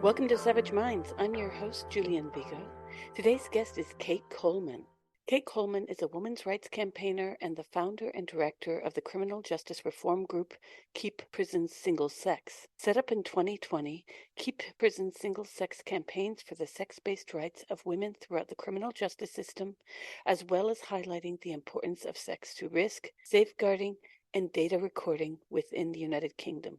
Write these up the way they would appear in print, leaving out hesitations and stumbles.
Welcome to Savage Minds. I'm your host, Julian Vigo. Today's guest is Kate Coleman. Kate Coleman is a women's rights campaigner and the founder and director of the criminal justice reform group Keep Prisons Single Sex. Set up in 2020, Keep Prisons Single Sex campaigns for the sex-based rights of women throughout the criminal justice system, as well as highlighting the importance of sex to risk, safeguarding, and data recording within the United Kingdom.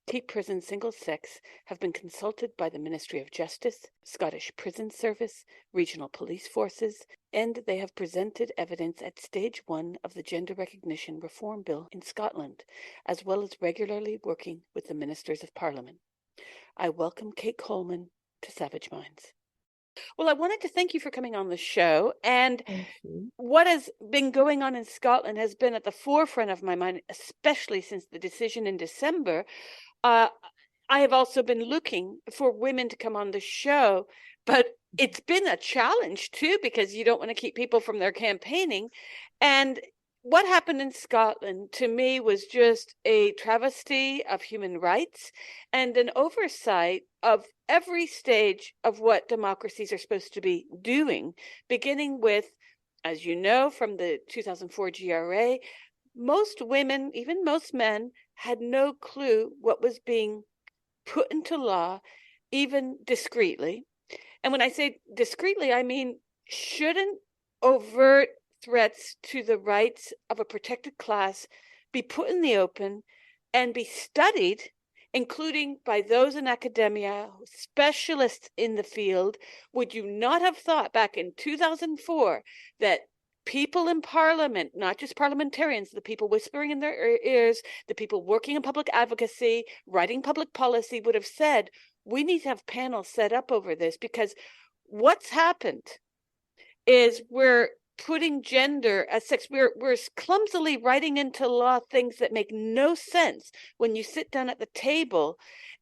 Keep Prisons Single Sex have been consulted by the Ministry of Justice, Scottish Prison Service, regional police forces, and they have presented evidence at Stage 1 of the Gender Recognition Reform Bill in Scotland, as well as regularly working with the Ministers of Parliament. I welcome Kate Coleman to Savage Minds. Well, I wanted to thank you for coming on the show. And what has been going on in Scotland has been at the forefront of my mind, especially since the decision in December. I have also been looking for women to come on the show, but it's been a challenge too, because you don't want to keep people from their campaigning. And what happened in Scotland to me was just a travesty of human rights and an oversight of every stage of what democracies are supposed to be doing, beginning with, as you know, from the 2004 GRA, most women, even most men, had no clue what was being put into law, even discreetly. And when I say discreetly, I mean, shouldn't overt threats to the rights of a protected class be put in the open and be studied, including by those in academia, specialists in the field? Would you not have thought back in 2004 that people in Parliament, not just parliamentarians, the people whispering in their ears, the people working in public advocacy, writing public policy, would have said, we need to have panels set up over this? Because what's happened is we're putting gender as sex. We're clumsily writing into law things that make no sense when you sit down at the table.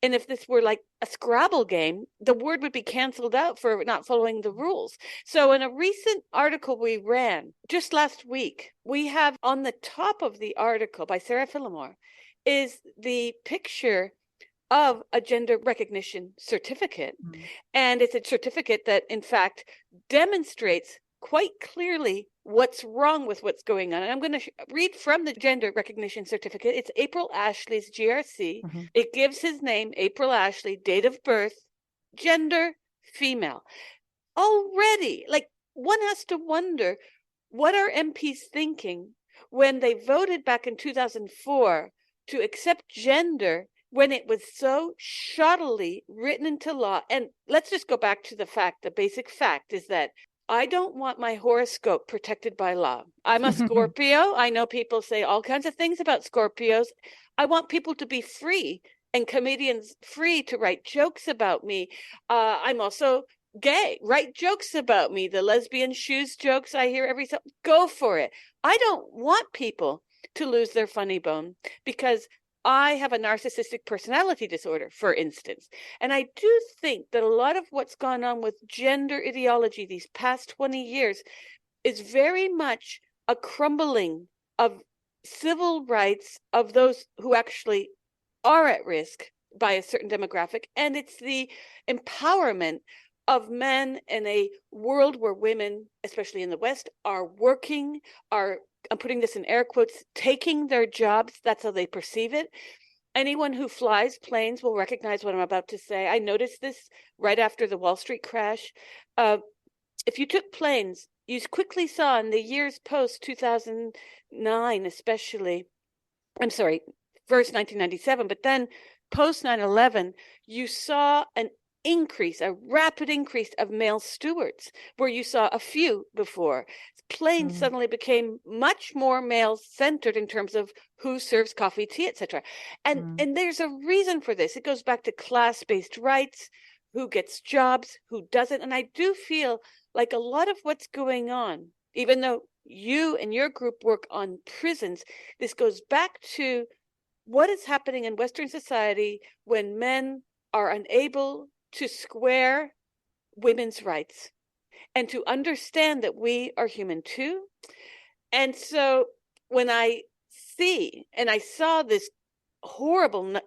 And if this were like a Scrabble game, the word would be canceled out for not following the rules. So in a recent article we ran just last week, we have on the top of the article by Sarah Phillimore is the picture of a gender recognition certificate. And it's a certificate that, in fact, demonstrates quite clearly what's wrong with what's going on. And I'm going to read from the gender recognition certificate. It's April Ashley's GRC. It gives his name, April Ashley, date of birth, gender, female. Already, like, one has to wonder, what are MPs thinking when they voted back in 2004 to accept gender when it was so shoddily written into law? And let's just go back to the basic fact is that I don't want my horoscope protected by law. I'm a Scorpio. I know people say all kinds of things about Scorpios. I want people to be free and comedians free to write jokes about me. I'm also gay. Write jokes about me. The lesbian shoes jokes I hear every time. Go for it. I don't want people to lose their funny bone because I have a narcissistic personality disorder, for instance. And I do think that a lot of what's gone on with gender ideology these past 20 years is very much a crumbling of civil rights of those who actually are at risk by a certain demographic. And it's the empowerment of men in a world where women, especially in the West, are working, I'm putting this in air quotes, taking their jobs. That's how they perceive it. Anyone who flies planes will recognize what I'm about to say. I noticed this right after the Wall Street crash. If you took planes, you quickly saw in the years post 2009, especially, I'm sorry, first 1997, but then post 9/11, you saw a rapid increase of male stewards, where you saw a few before. Planes suddenly became much more male-centered in terms of who serves coffee, tea, etc. And there's a reason for this. It goes back to class-based rights, who gets jobs, who doesn't. And I do feel like a lot of what's going on, even though you and your group work on prisons, this goes back to what is happening in Western society when men are unable to square women's rights and to understand that we are human too. And so when I saw this horrible,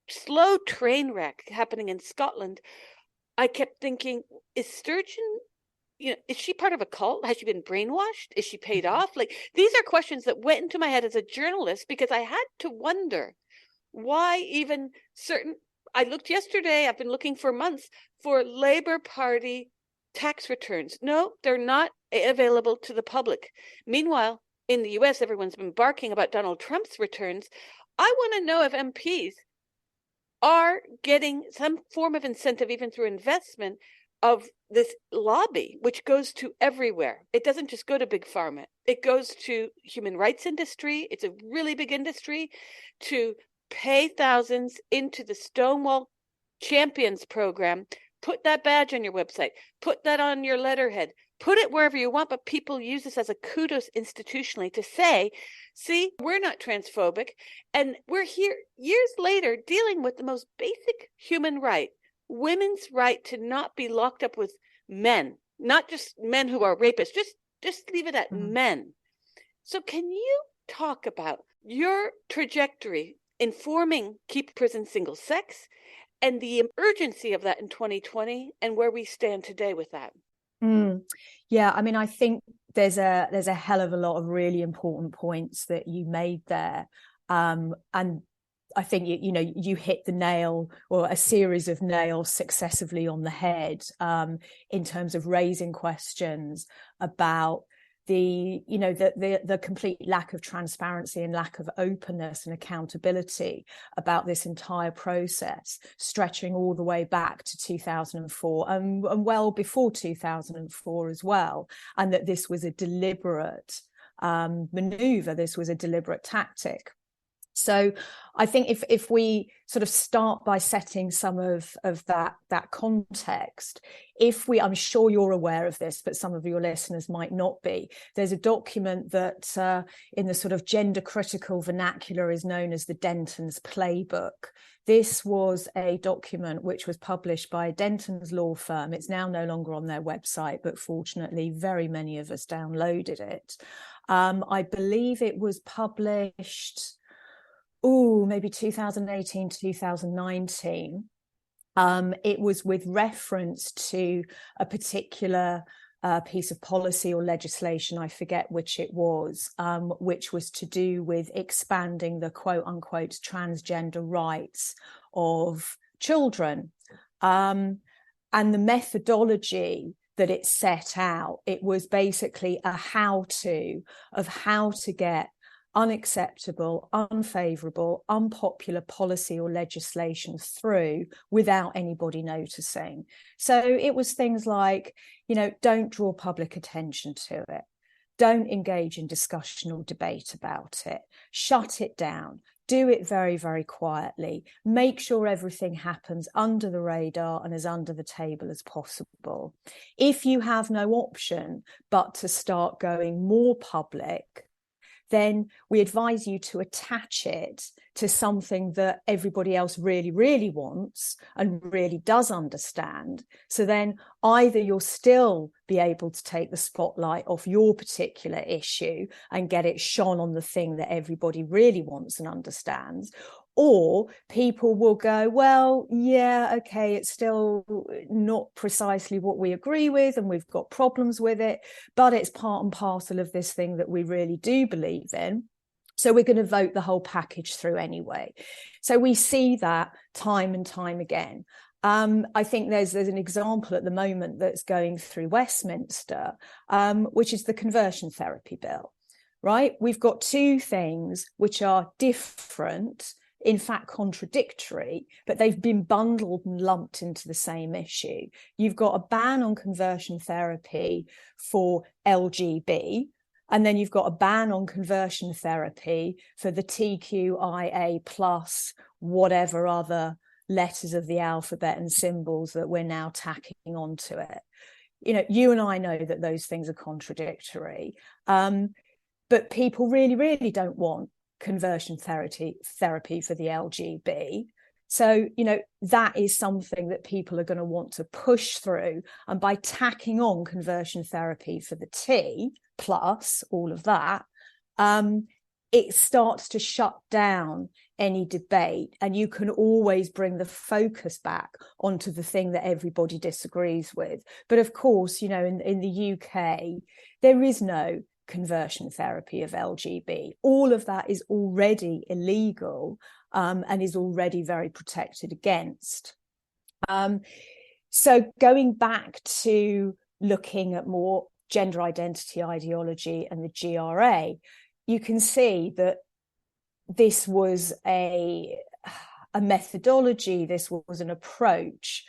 slow train wreck happening in Scotland, I kept thinking, is Sturgeon, is she part of a cult? Has she been brainwashed? Is she paid off? Like, these are questions that went into my head as a journalist, because I had to wonder why even I looked yesterday, I've been looking for months for Labour Party tax returns. No, they're not available to the public. Meanwhile, in the US, everyone's been barking about Donald Trump's returns. I want to know if MPs are getting some form of incentive, even through investment, of this lobby, which goes to everywhere. It doesn't just go to big pharma. It goes to human rights industry. It's a really big industry, to pay thousands into the Stonewall Champions program. Put that badge on your website. Put that on your letterhead. Put it wherever you want, but people use this as a kudos institutionally to say, see, we're not transphobic. And we're here years later dealing with the most basic human right, women's right to not be locked up with men, not just men who are rapists, just leave it at men. So can you talk about your trajectory informing Keep Prison Single Sex and the urgency of that in 2020 and where we stand today with that? Yeah, I mean, I think there's a hell of a lot of really important points that you made there. And I think you hit the nail, or a series of nails, successively on the head, in terms of raising questions about the complete lack of transparency and lack of openness and accountability about this entire process, stretching all the way back to 2004 and well before 2004 as well, and that this was a deliberate maneuver, this was a deliberate tactic. So I think if we sort of start by setting some of that context, I'm sure you're aware of this, but some of your listeners might not be. There's a document that in the sort of gender critical vernacular is known as the Denton's Playbook. This was a document which was published by Denton's law firm. It's now no longer on their website, but fortunately very many of us downloaded it. I believe it was published maybe 2018, 2019. It was with reference to a particular piece of policy or legislation, I forget which it was, which was to do with expanding the quote unquote transgender rights of children. And the methodology that it set out, it was basically a how-to of how to get unacceptable, unfavourable, unpopular policy or legislation through without anybody noticing. So it was things like, don't draw public attention to it, don't engage in discussion or debate about it, shut it down, do it very, very quietly, make sure everything happens under the radar and as under the table as possible. If you have no option but to start going more public, then we advise you to attach it to something that everybody else really, really wants and really does understand. So then either you'll still be able to take the spotlight off your particular issue and get it shone on the thing that everybody really wants and understands, or people will go, well, yeah, okay, it's still not precisely what we agree with and we've got problems with it, but it's part and parcel of this thing that we really do believe in. So we're going to vote the whole package through anyway. So we see that time and time again. I think there's an example at the moment that's going through Westminster, which is the conversion therapy bill, right? We've got two things which are different, in fact contradictory, but they've been bundled and lumped into the same issue. You've got a ban on conversion therapy for LGB, and then you've got a ban on conversion therapy for the TQIA plus whatever other letters of the alphabet and symbols that we're now tacking onto it. You and I know that those things are contradictory, but people really, really don't want conversion therapy for the LGB. So, that is something that people are going to want to push through. And by tacking on conversion therapy for the T plus all of that, it starts to shut down any debate, and you can always bring the focus back onto the thing that everybody disagrees with. But of course, in the UK, there is no conversion therapy of LGB. All of that is already illegal, and is already very protected against. So going back to looking at more gender identity ideology and the GRA, you can see that this was a methodology, this was an approach,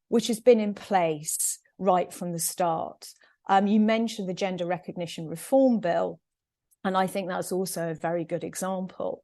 which has been in place right from the start. You mentioned the Gender Recognition Reform Bill, and I think that's also a very good example.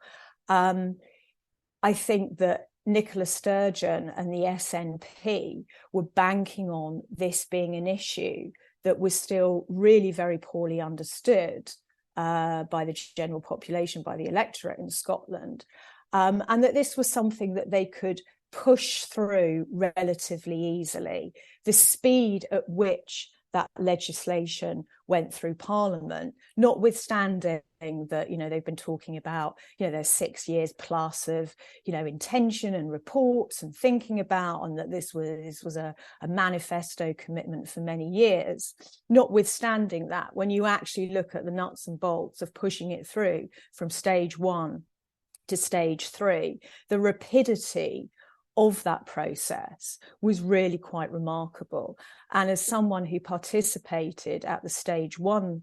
I think that Nicola Sturgeon and the SNP were banking on this being an issue that was still really very poorly understood by the general population, by the electorate in Scotland, and that this was something that they could push through relatively easily. The speed at which that legislation went through Parliament, notwithstanding that, they've been talking about, there's 6 years plus of, intention and reports and thinking about, and that this was a manifesto commitment for many years. Notwithstanding that, when you actually look at the nuts and bolts of pushing it through from stage 1 to stage 3, the rapidity of that process was really quite remarkable. And as someone who participated at the stage 1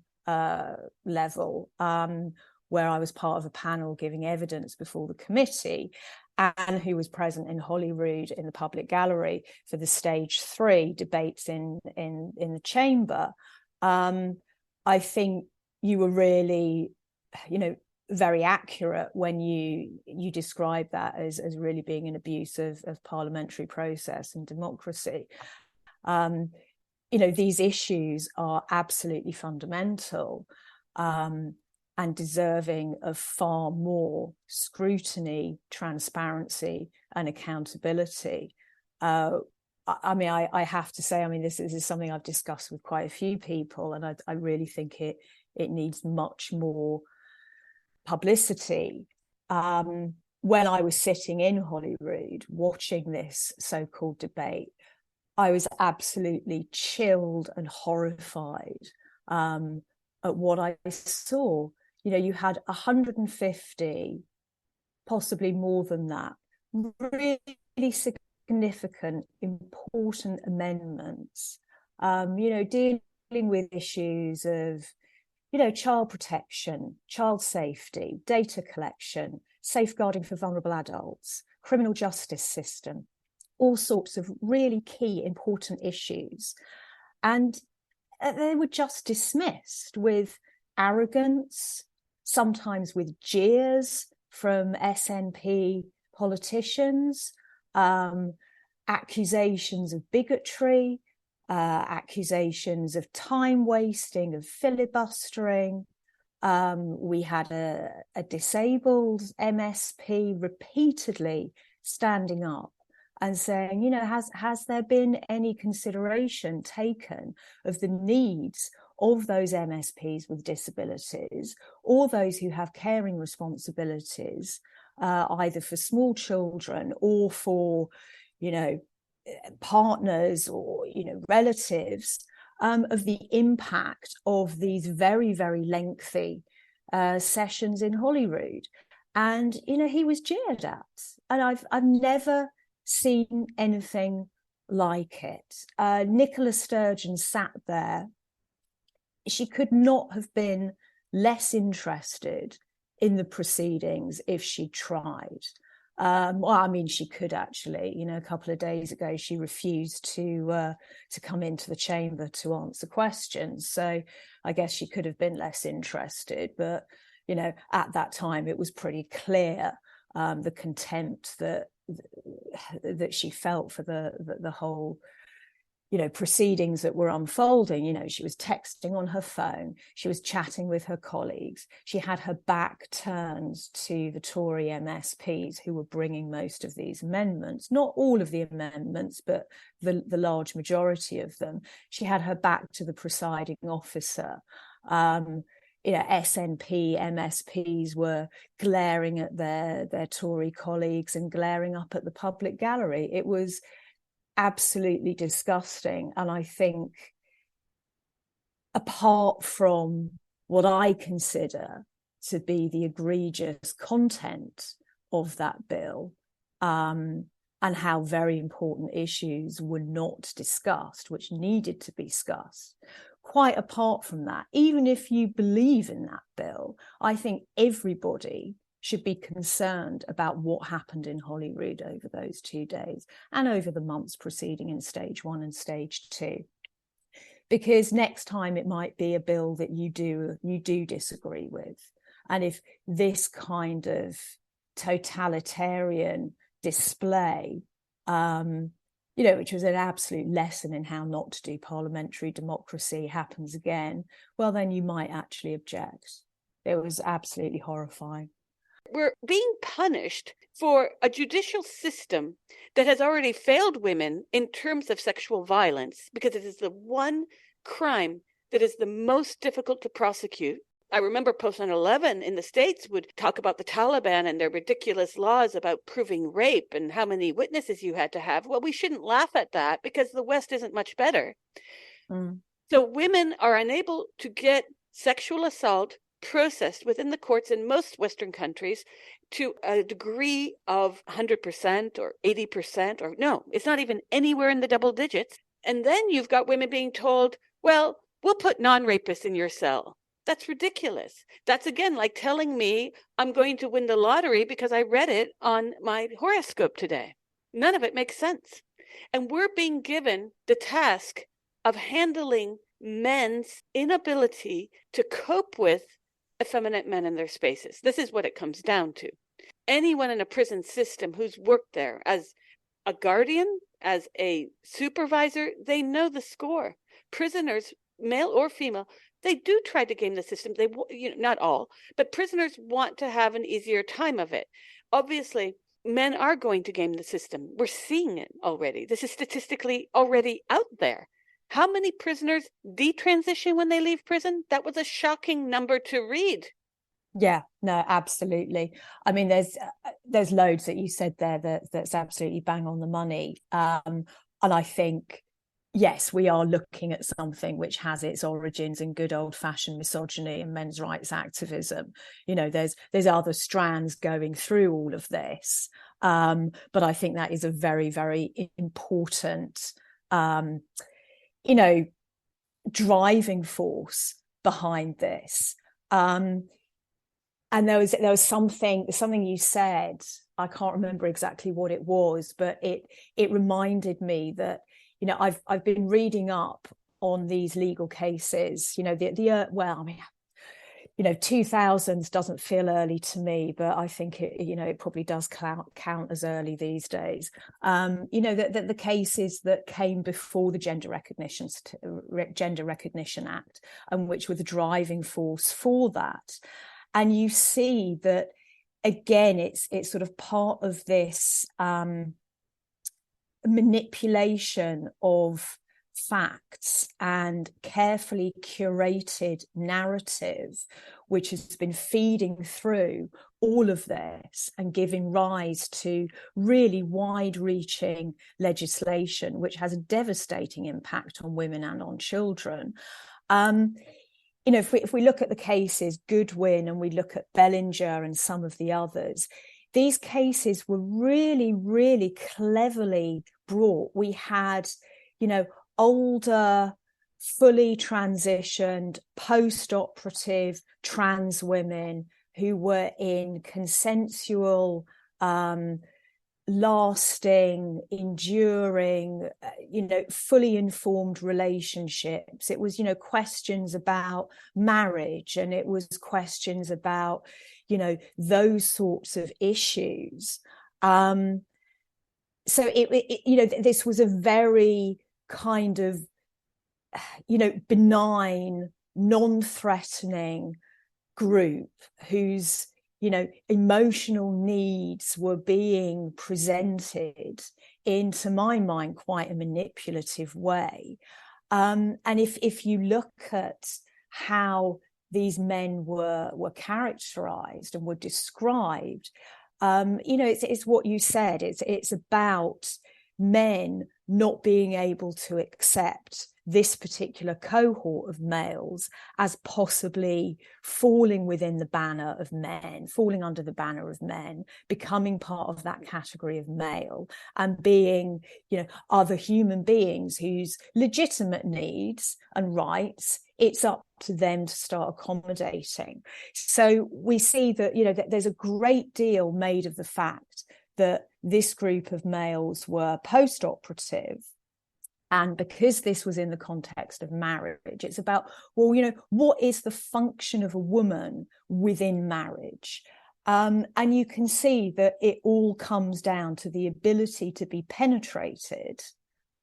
level, where I was part of a panel giving evidence before the committee, and who was present in Holyrood in the public gallery for the stage 3 debates in the chamber, I think you were really, very accurate when you describe that as really being an abuse of parliamentary process and democracy. These issues are absolutely fundamental, and deserving of far more scrutiny, transparency, and accountability. I have to say, this is something I've discussed with quite a few people, and I really think it needs much more publicity. When I was sitting in Holyrood watching this so-called debate, I was absolutely chilled and horrified at what I saw. You had 150, possibly more than that, really significant, important amendments, dealing with issues of child protection, child safety, data collection, safeguarding for vulnerable adults, criminal justice system, all sorts of really key, important issues. And they were just dismissed with arrogance, sometimes with jeers from SNP politicians, accusations of bigotry, accusations of time wasting, of filibustering. We had a disabled MSP repeatedly standing up and saying, has there been any consideration taken of the needs of those MSPs with disabilities, or those who have caring responsibilities, either for small children or for, partners or relatives, of the impact of these very, very lengthy sessions in Holyrood. And he was jeered at, and I've never seen anything like it. Nicola Sturgeon sat there. She could not have been less interested in the proceedings if she tried. She could actually. A couple of days ago, she refused to come into the chamber to answer questions. So I guess she could have been less interested. But at that time, it was pretty clear the contempt that she felt for the whole proceedings that were unfolding. She was texting on her phone, she was chatting with her colleagues, she had her back turned to the Tory MSPs who were bringing most of these amendments, not all of the amendments, but the large majority of them. She had her back to the presiding officer. SNP, MSPs were glaring at their Tory colleagues and glaring up at the public gallery. It was absolutely disgusting. And I think, apart from what I consider to be the egregious content of that bill, and how very important issues were not discussed, which needed to be discussed. Quite apart from that, even if you believe in that bill, I think everybody should be concerned about what happened in Holyrood over those 2 days and over the months preceding in stage 1 and stage 2. Because next time it might be a bill that you do disagree with. And if this kind of totalitarian display, which was an absolute lesson in how not to do parliamentary democracy, happens again, well, then you might actually object. It was absolutely horrifying. We're being punished for a judicial system that has already failed women in terms of sexual violence, because it is the one crime that is the most difficult to prosecute. I remember post 9/11 in the States would talk about the Taliban and their ridiculous laws about proving rape and how many witnesses you had to have. Well, we shouldn't laugh at that because the West isn't much better. So women are unable to get sexual assault processed within the courts in most Western countries to a degree of 100% or 80%, or no, it's not even anywhere in the double digits. And then you've got women being told, well, we'll put non-rapists in your cell. That's ridiculous. That's, again, like telling me I'm going to win the lottery because I read it on my horoscope today. None of it makes sense. And we're being given the task of handling men's inability to cope with effeminate men in their spaces. This is what it comes down to. Anyone in a prison system who's worked there as a guardian, as a supervisor, they know the score. Prisoners, male or female, they do try to game the system. They, not all, but prisoners want to have an easier time of it. Obviously, men are going to game the system. We're seeing it already. This is statistically already out there. How many prisoners detransition when they leave prison? That was a shocking number to read. Yeah, no, absolutely. I mean, there's loads that you said there that's absolutely bang on the money. And I think, yes, we are looking at something which has its origins in good old-fashioned misogyny and men's rights activism. There's other strands going through all of this, but I think that is a very, very important, driving force behind this. And there was something you said, I can't remember exactly what it was, but it reminded me that, I've been reading up on these legal cases, 2000s doesn't feel early to me, but I think it probably does count as early these days. The cases that came before the Gender Recognition Act, and which were the driving force for that. And you see that, again, it's sort of part of this manipulation of facts and carefully curated narrative, which has been feeding through all of this and giving rise to really wide-reaching legislation, which has a devastating impact on women and on children. If we look at the cases, Goodwin, and we look at Bellinger and some of the others, these cases were really, really cleverly brought. We had, older, fully transitioned, post-operative trans women who were in consensual, lasting, enduring, fully informed relationships. It was, questions about marriage, and it was questions about, those sorts of issues. So this was a very kind of, benign, non-threatening group whose, emotional needs were being presented in, to my mind, quite a manipulative way. And if you look at how these men were characterized and were described, it's what you said. It's about men not being able to accept this particular cohort of males as possibly falling within the banner of men, falling under the banner of men, becoming part of that category of male, and being, other human beings whose legitimate needs and rights it's up to them to start accommodating. So we see that, that there's a great deal made of the fact that this group of males were post-operative. And because this was in the context of marriage, it's about, well, what is the function of a woman within marriage? And you can see that it all comes down to the ability to be penetrated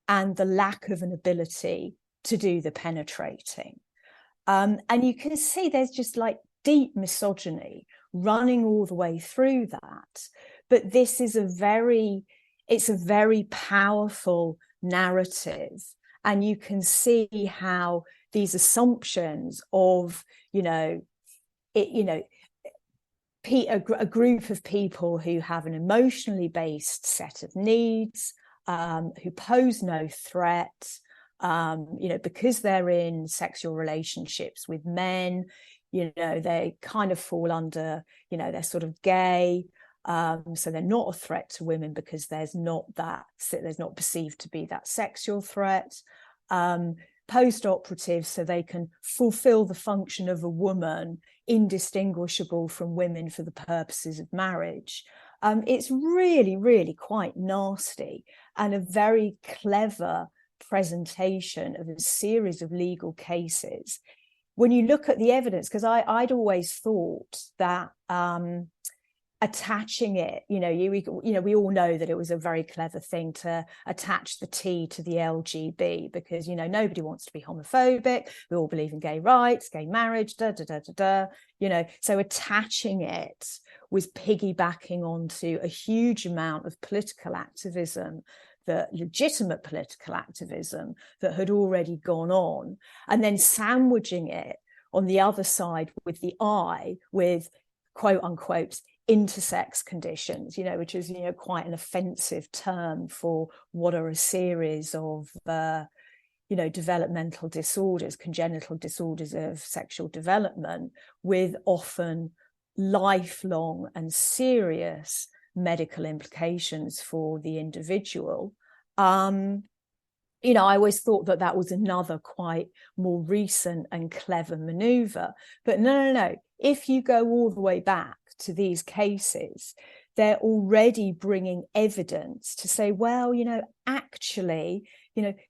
and the lack of an ability to do the penetrating. And you can see there's just like deep misogyny running all the way through that. But this is it's a very powerful narrative. And you can see how these assumptions of, a group of people who have an emotionally based set of needs, who pose no threat, because they're in sexual relationships with men, they kind of fall under, they're sort of gay. So they're not a threat to women because there's not perceived to be that sexual threat. Post-operative, so they can fulfill the function of a woman, indistinguishable from women for the purposes of marriage. It's really, really quite nasty and a very clever presentation of a series of legal cases. When you look at the evidence, because I'd always thought that attaching it, we all know that it was a very clever thing to attach the T to the LGB because, nobody wants to be homophobic. We all believe in gay rights, gay marriage, so attaching it was piggybacking onto a huge amount of political activism, the legitimate political activism that had already gone on, and then sandwiching it on the other side with the I, with quote unquote intersex conditions, which is, quite an offensive term for what are a series of, developmental disorders, congenital disorders of sexual development, with often lifelong and serious medical implications for the individual. I always thought that was another quite more recent and clever maneuver. But no. If you go all the way back to these cases, they're already bringing evidence to say, well, actually,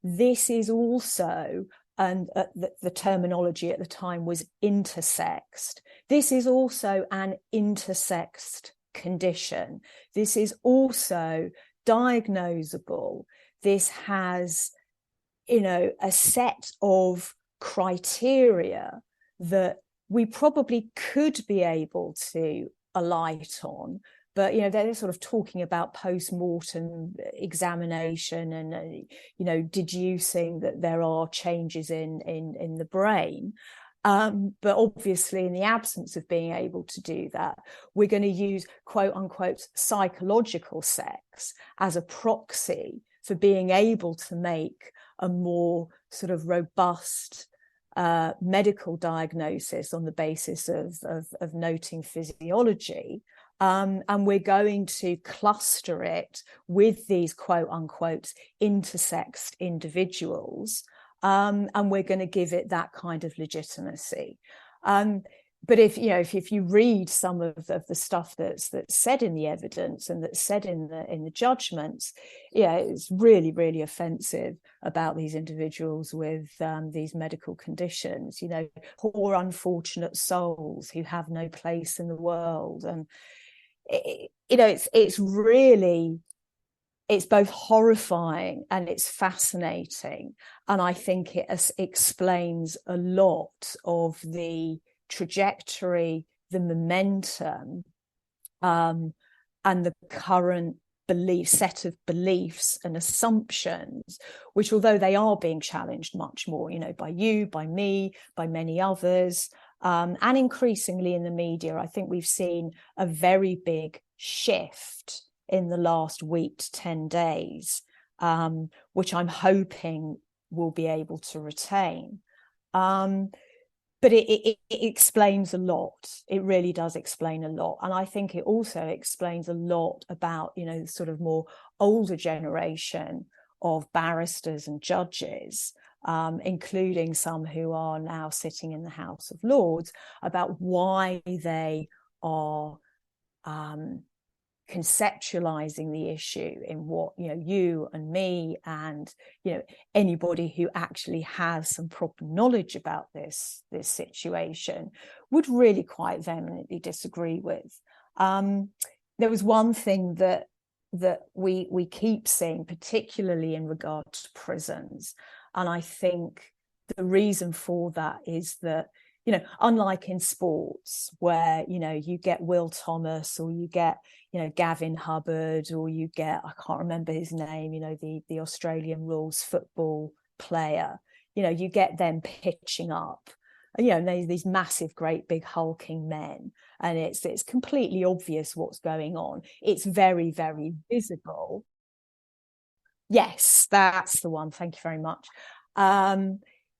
this is also, and the terminology at the time was intersexed. This is also an intersexed condition. This is also diagnosable. This has, a set of criteria that we probably could be able to alight on, but they're sort of talking about post-mortem examination and deducing that there are changes in the brain. But obviously, in the absence of being able to do that, we're going to use quote unquote psychological sex as a proxy for being able to make a more sort of robust medical diagnosis on the basis of noting physiology. And we're going to cluster it with these quote unquote intersexed individuals. And we're going to give it that kind of legitimacy. But if you read some of the stuff that's said in the evidence and that's said in the judgments, it's really, really offensive about these individuals with these medical conditions. Poor unfortunate souls who have no place in the world, and it's really. It's both horrifying and it's fascinating. And I think it explains a lot of the trajectory, the momentum, and the current set of beliefs and assumptions, which, although they are being challenged much more, by you, by me, by many others, and increasingly in the media. I think we've seen a very big shift in the last week to 10 days, which I'm hoping we'll be able to retain. But it explains a lot. It really does explain a lot. And I think it also explains a lot about, sort of more older generation of barristers and judges, including some who are now sitting in the House of Lords, about why they are conceptualizing the issue in what you and me and anybody who actually has some proper knowledge about this situation would really quite vehemently disagree with. There was one thing that we keep seeing, particularly in regard to prisons, and I think the reason for that is that unlike in sports where you get Will Thomas, or you get Gavin Hubbard, or you get, I can't remember his name, the Australian rules football player, you get them pitching up, these massive, great big hulking men, and it's completely obvious what's going on. It's very, very visible. Yes, that's the one. Thank you very much.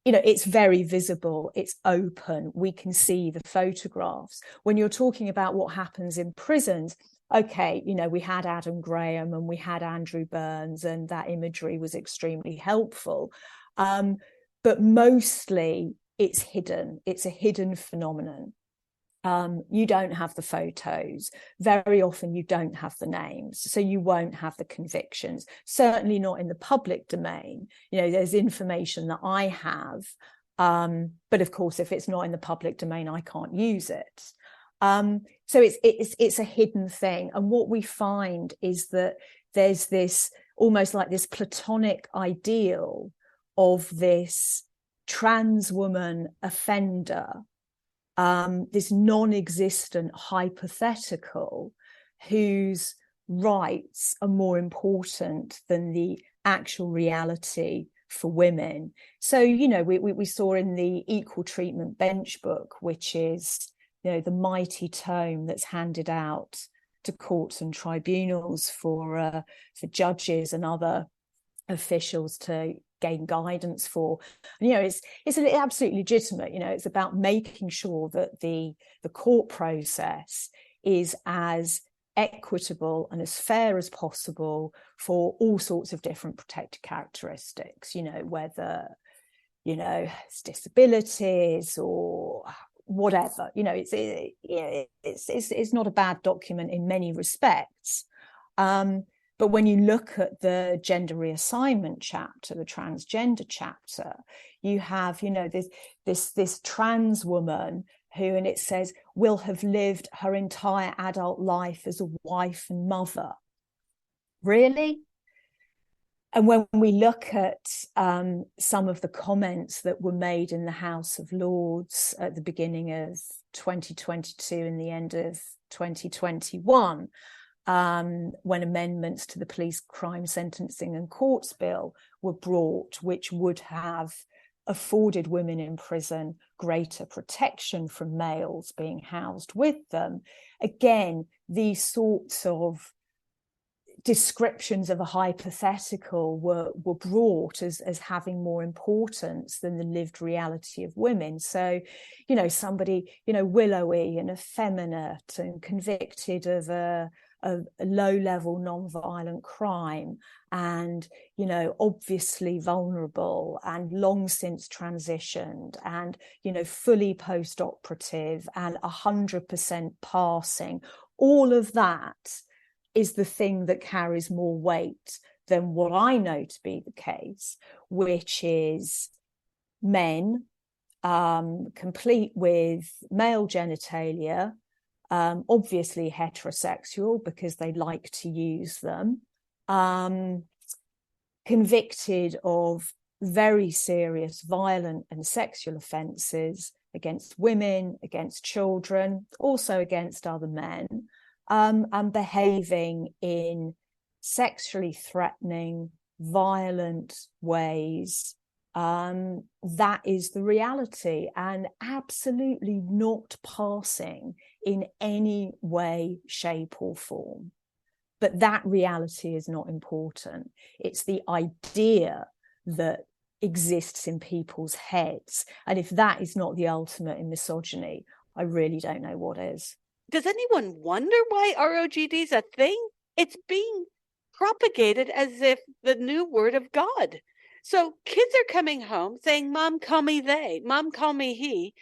It's very visible, it's open, we can see the photographs. When you're talking about what happens in prisons, okay, we had Adam Graham and we had Andrew Burns, and that imagery was extremely helpful. But mostly it's hidden. It's a hidden phenomenon. You don't have the photos. Very often you don't have the names, so you won't have the convictions, certainly not in the public domain. There's information that I have, but of course if it's not in the public domain I can't use it. So it's a hidden thing, and what we find is that there's this almost like this platonic ideal of this trans woman offender, this non-existent hypothetical whose rights are more important than the actual reality for women. So, we saw in the Equal Treatment Bench Book, which is, the mighty tome that's handed out to courts and tribunals for judges and other officials to gain guidance for. And, it's absolutely legitimate. It's about making sure that the court process is as equitable and as fair as possible for all sorts of different protected characteristics, whether it's disabilities or whatever. It's not a bad document in many respects. But when you look at the gender reassignment chapter, the transgender chapter, you have, this trans woman who, and it says, will have lived her entire adult life as a wife and mother. Really? And when we look at some of the comments that were made in the House of Lords at the beginning of 2022 and the end of 2021, when amendments to the Police Crime Sentencing and Courts Bill were brought, which would have afforded women in prison greater protection from males being housed with them. Again, these sorts of descriptions of a hypothetical were brought as having more importance than the lived reality of women. So, somebody, willowy and effeminate and convicted of a low-level non-violent crime, and obviously vulnerable and long since transitioned, and fully post-operative and 100% passing, all of that is the thing that carries more weight than what I know to be the case, which is men complete with male genitalia, obviously heterosexual because they like to use them, convicted of very serious violent and sexual offences against women, against children, also against other men, and behaving in sexually threatening, violent ways That is the reality, and absolutely not passing in any way, shape, or form. But that reality is not important. It's the idea that exists in people's heads. And if that is not the ultimate in misogyny, I really don't know what is. Does anyone wonder why ROGD is a thing? It's being propagated as if the new word of God. So kids are coming home saying, Mom, call me they, Mom, call me he.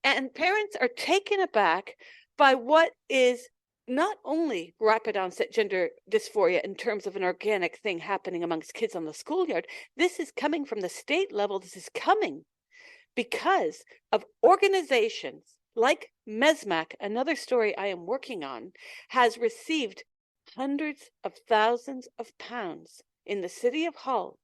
And parents are taken aback by what is not only rapid onset gender dysphoria in terms of an organic thing happening amongst kids on the schoolyard. This is coming from the state level. This is coming because of organizations like MESMAC, another story I am working on, has received hundreds of thousands of pounds in the city of Hull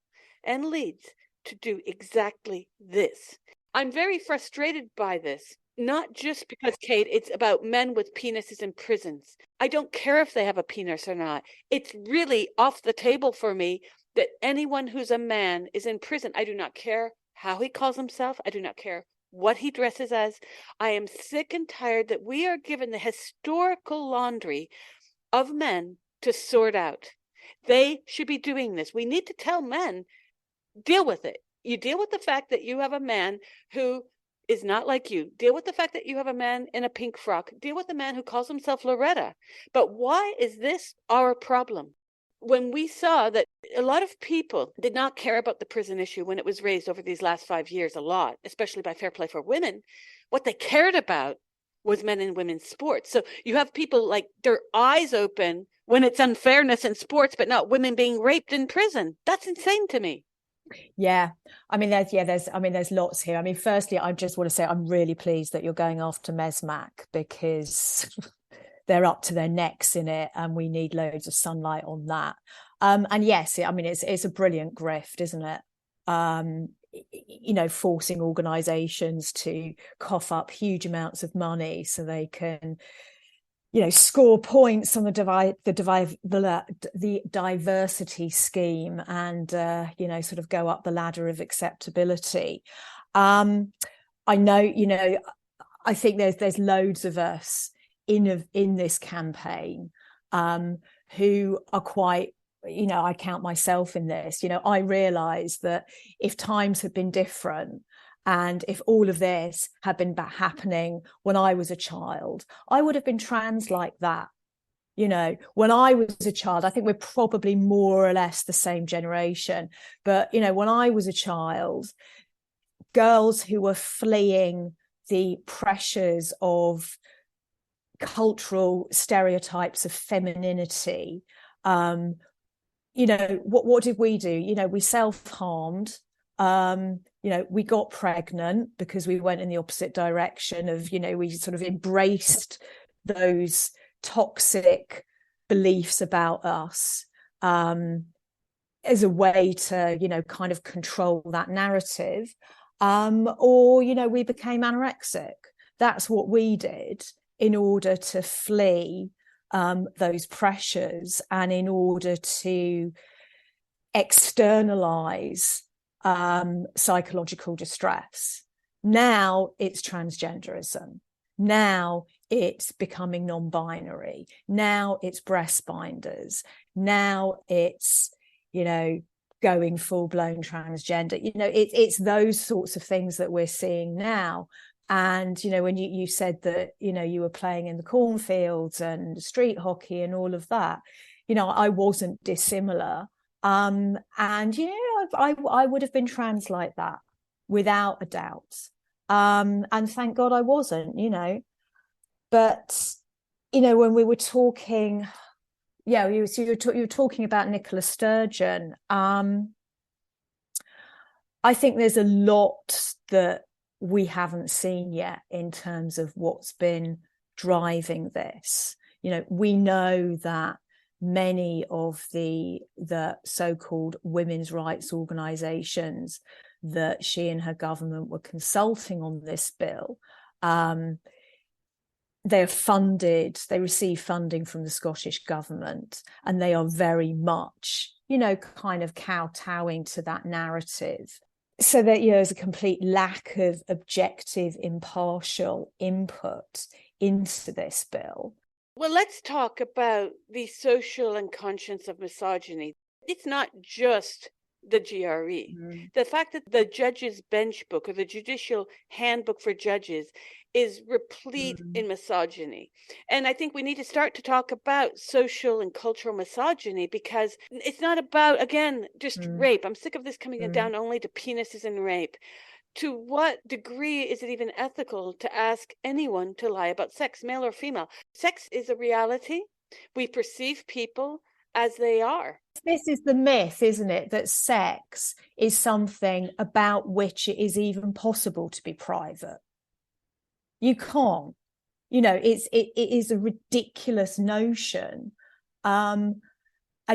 and Leeds to do exactly this. I'm very frustrated by this, not just because, Kate, it's about men with penises in prisons. I don't care if they have a penis or not. It's really off the table for me that anyone who's a man is in prison. I do not care how he calls himself. I do not care what he dresses as. I am sick and tired that we are given the historical laundry of men to sort out. They should be doing this. We need to tell men, deal with it. You deal with the fact that you have a man who is not like you. Deal with the fact that you have a man in a pink frock. Deal with the man who calls himself Loretta. But why is this our problem? When we saw that a lot of people did not care about the prison issue when it was raised over these last 5 years a lot, especially by Fair Play for Women, what they cared about was men and women's sports. So you have people like their eyes open when it's unfairness in sports, but not women being raped in prison. That's insane to me. Yeah, I mean, there's lots here. I mean, firstly, I just want to say I'm really pleased that you're going after MESMAC because they're up to their necks in it, and we need loads of sunlight on that. And yes, I mean, it's a brilliant grift, isn't it? Forcing organisations to cough up huge amounts of money so they can score points on the diversity scheme and sort of go up the ladder of acceptability. I know, I think there's loads of us in this campaign who are quite, I count myself in this. I realise that if times had been different, and if all of this had been happening when I was a child, I would have been trans like that. When I was a child, I think we're probably more or less the same generation. But, when I was a child, girls who were fleeing the pressures of cultural stereotypes of femininity, what did we do? We self-harmed. We got pregnant because we went in the opposite direction of, we sort of embraced those toxic beliefs about us as a way to, kind of control that narrative. Or, we became anorexic. That's what we did in order to flee those pressures and in order to externalize psychological distress. Now it's transgenderism. Now it's becoming non-binary. Now it's breast binders. Now it's, going full-blown transgender. It's those sorts of things that we're seeing now. And, when you said that, you were playing in the cornfields and street hockey and all of that, I wasn't dissimilar. And, I would have been trans like that without a doubt. And thank God I wasn't, But, when we were talking, you were talking about Nicola Sturgeon. I think there's a lot that we haven't seen yet in terms of what's been driving this. We know that many of the so-called women's rights organisations that she and her government were consulting on this bill, they receive funding from the Scottish government, and they are very much, kind of kowtowing to that narrative. So that, you know, there's a complete lack of objective, impartial input into this bill. Well, let's talk about the social and conscience of misogyny. It's not just the GRE. The fact that the Judges Bench Book or the Judicial Handbook for Judges is replete in misogyny. And I think we need to start to talk about social and cultural misogyny, because it's not about, again, just rape. I'm sick of this coming down only to penises and rape. To what degree is it even ethical to ask anyone to lie about sex, male or female? Sex is a reality. We perceive people as they are. This is the myth, isn't it, that sex is something about which it is even possible to be private. You can't. You know, it is a ridiculous notion. And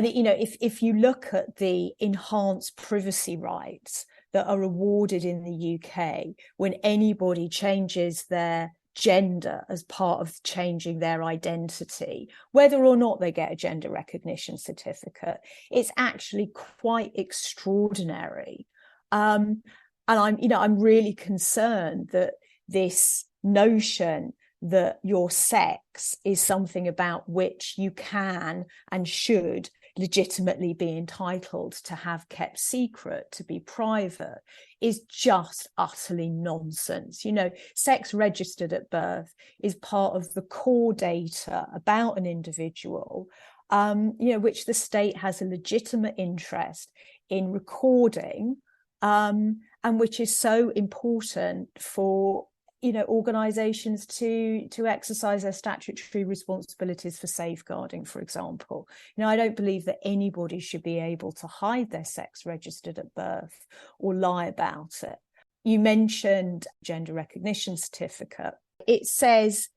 you know, if you look at the enhanced privacy rights that are awarded in the UK when anybody changes their gender as part of changing their identity, whether or not they get a gender recognition certificate, it's actually quite extraordinary. And I'm really concerned that this notion that your sex is something about which you can and should legitimately be entitled to have kept secret, to be private, is just utterly nonsense. You know, sex registered at birth is part of the core data about an individual, you know, which the state has a legitimate interest in recording, and which is so important for, you know, organizations to exercise their statutory responsibilities for safeguarding, for example. You know, I don't believe that anybody should be able to hide their sex registered at birth or lie about it. You mentioned gender recognition certificate. It says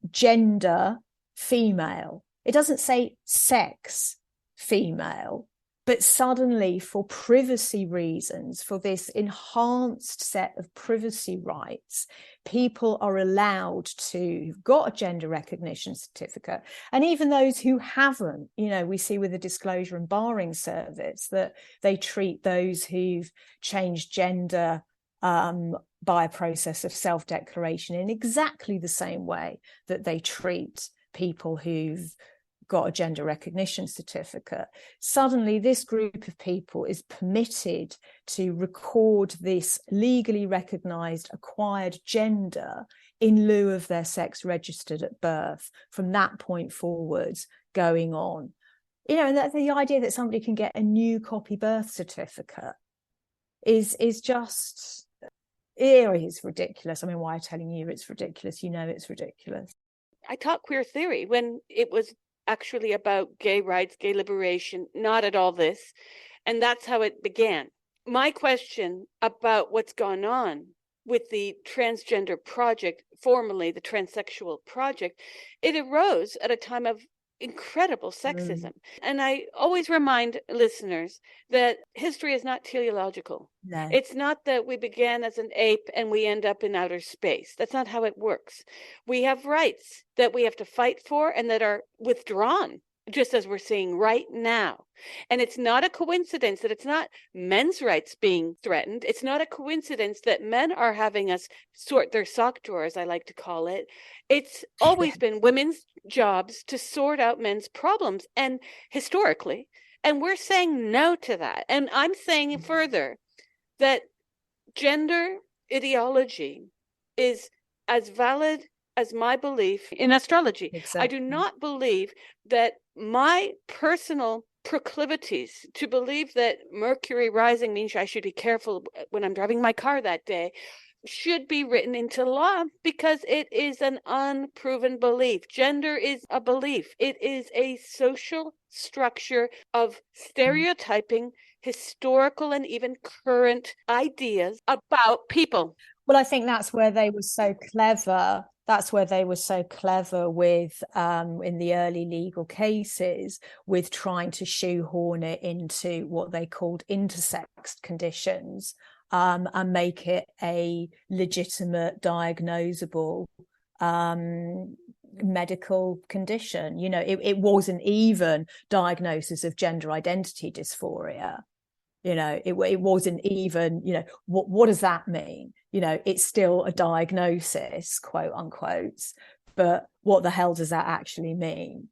gender female. It doesn't say sex female. But suddenly, for privacy reasons, for this enhanced set of privacy rights, people are allowed to, who've got a gender recognition certificate, and even those who haven't. You know, we see with the Disclosure and Barring Service that they treat those who've changed gender by a process of self-declaration in exactly the same way that they treat people who've got a gender recognition certificate. Suddenly, this group of people is permitted to record this legally recognized acquired gender in lieu of their sex registered at birth from that point forwards going on. You know, and that the idea that somebody can get a new copy birth certificate is just, it is ridiculous. I mean, why am I telling you it's ridiculous? You know it's ridiculous. I taught queer theory when it was actually about gay rights, gay liberation, not at all this. And that's how it began. My question about what's gone on with the transgender project, formerly the transsexual project, it arose at a time of incredible sexism. And I always remind listeners that history is not teleological. No. It's not that we began as an ape and we end up in outer space. That's not how it works. We have rights that we have to fight for and that are withdrawn, just as we're seeing right now. And it's not a coincidence that it's not men's rights being threatened. It's not a coincidence that men are having us sort their sock drawers, I like to call it. It's always been women's jobs to sort out men's problems, and historically, and we're saying no to that. And I'm saying further that gender ideology is as valid as my belief in astrology. Exactly. I do not believe that my personal proclivities to believe that Mercury rising means I should be careful when I'm driving my car that day should be written into law, because it is an unproven belief. Gender is a belief. It is a social structure of stereotyping historical and even current ideas about people. Well, I think that's where they were so clever. That's where they were so clever with, in the early legal cases, with trying to shoehorn it into what they called intersex conditions, and make it a legitimate, diagnosable medical condition. You know, it wasn't even diagnosis of gender identity dysphoria. It wasn't even, what does that mean? It's still a diagnosis, quote unquote, but what the hell does that actually mean?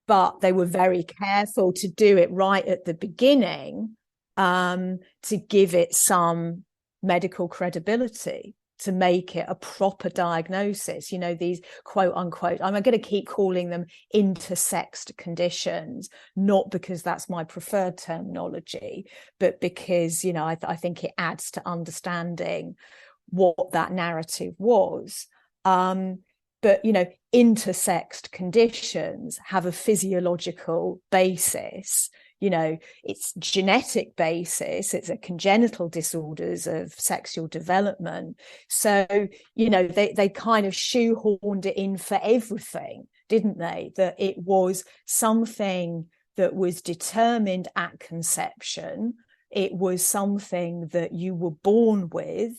But they were very careful to do it right at the beginning, to give it some medical credibility, to make it a proper diagnosis. These quote unquote, I'm going to keep calling them intersexed conditions, not because that's my preferred terminology, but because, I think it adds to understanding what that narrative was. But intersexed conditions have a physiological basis. It's genetic basis, it's a congenital disorders of sexual development. So they kind of shoehorned it in for everything, didn't they? That it was something that was determined at conception, it was something that you were born with,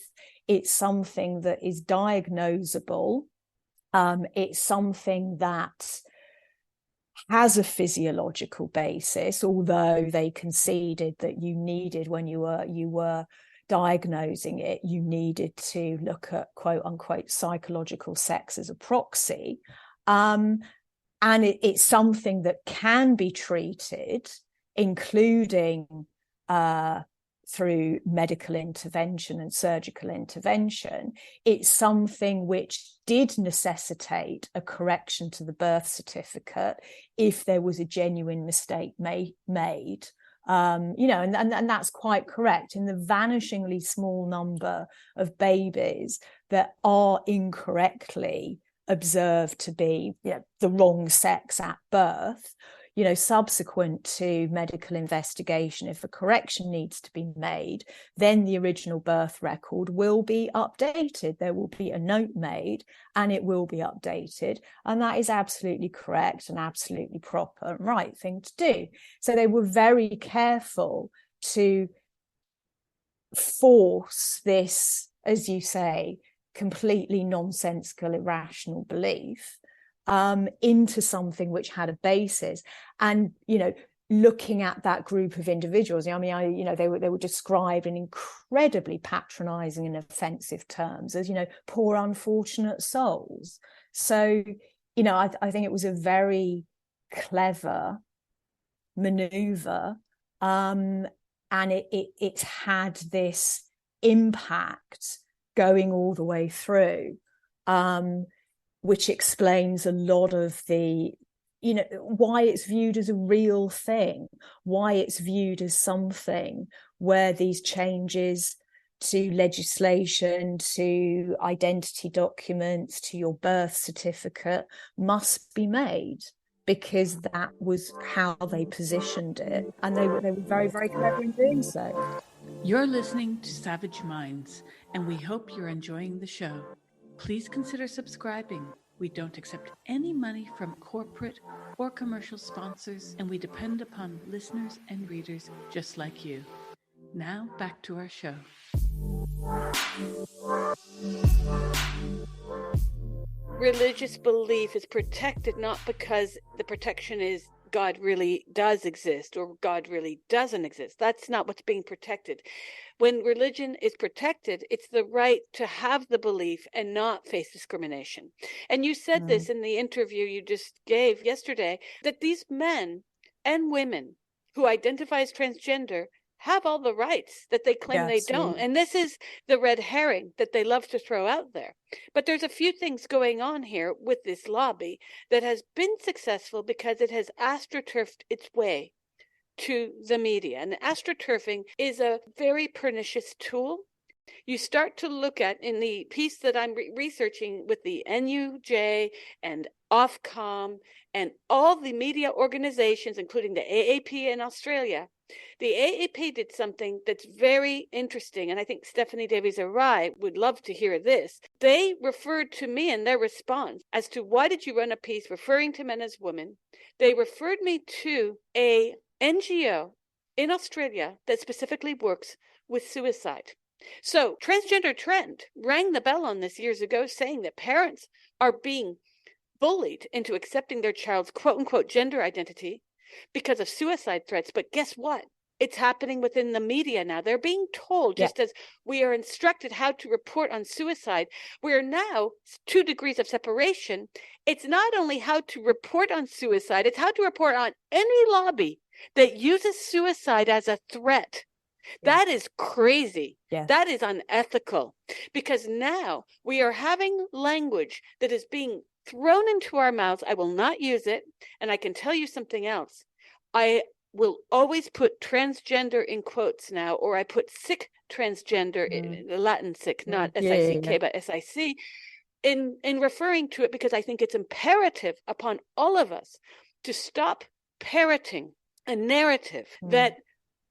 it's something that is diagnosable, it's something that has a physiological basis, although they conceded that you needed, when you were diagnosing it, you needed to look at quote unquote psychological sex as a proxy. And it's something that can be treated, including through medical intervention and surgical intervention. It's something which did necessitate a correction to the birth certificate if there was a genuine mistake made. And that's quite correct. In the vanishingly small number of babies that are incorrectly observed to be the wrong sex at birth, subsequent to medical investigation, if a correction needs to be made, then the original birth record will be updated. There will be a note made and it will be updated. And that is absolutely correct and absolutely proper and right thing to do. So they were very careful to force this, as you say, completely nonsensical, irrational belief into something which had a basis. And looking at that group of individuals, they were described in incredibly patronizing and offensive terms as poor unfortunate souls. So I think it was a very clever maneuver, and it had this impact going all the way through, which explains a lot of the, why it's viewed as a real thing, why it's viewed as something where these changes to legislation, to identity documents, to your birth certificate must be made, because that was how they positioned it. And they were very, very clever in doing so. You're listening to Savage Minds, and we hope you're enjoying the show. Please consider subscribing. We don't accept any money from corporate or commercial sponsors, and we depend upon listeners and readers just like you. Now, back to our show. Religious belief is protected not because the protection is God really does exist or God really doesn't exist. That's not what's being protected. When religion is protected, it's the right to have the belief and not face discrimination. And you said this in the interview you just gave yesterday, that these men and women who identify as transgender have all the rights that they claim they don't. And this is the red herring that they love to throw out there. But there's a few things going on here with this lobby that has been successful because it has astroturfed its way to the media. And astroturfing is a very pernicious tool. You start to look at, in the piece that I'm researching with the NUJ and Ofcom and all the media organizations, including the AAP in Australia, the AAP did something that's very interesting, and I think Stephanie Davies-Arai would love to hear this. They referred to me in their response as to why did you run a piece referring to men as women. They referred me to a NGO in Australia that specifically works with suicide. So Transgender Trend rang the bell on this years ago, saying that parents are being bullied into accepting their child's quote-unquote gender identity because of suicide threats. But guess what? It's happening within the media now. They're being told, just as we are instructed how to report on suicide, we're now 2 degrees of separation. It's not only how to report on suicide, it's how to report on any lobby that uses suicide as a threat. That is crazy. That is unethical, because now we are having language that is being thrown into our mouths. I will not use it. And I can tell you something else. I will always put transgender in quotes now, or I put sick transgender, Latin sick, not S-I-C-K, but S-I-C, in referring to it, because I think it's imperative upon all of us to stop parroting a narrative that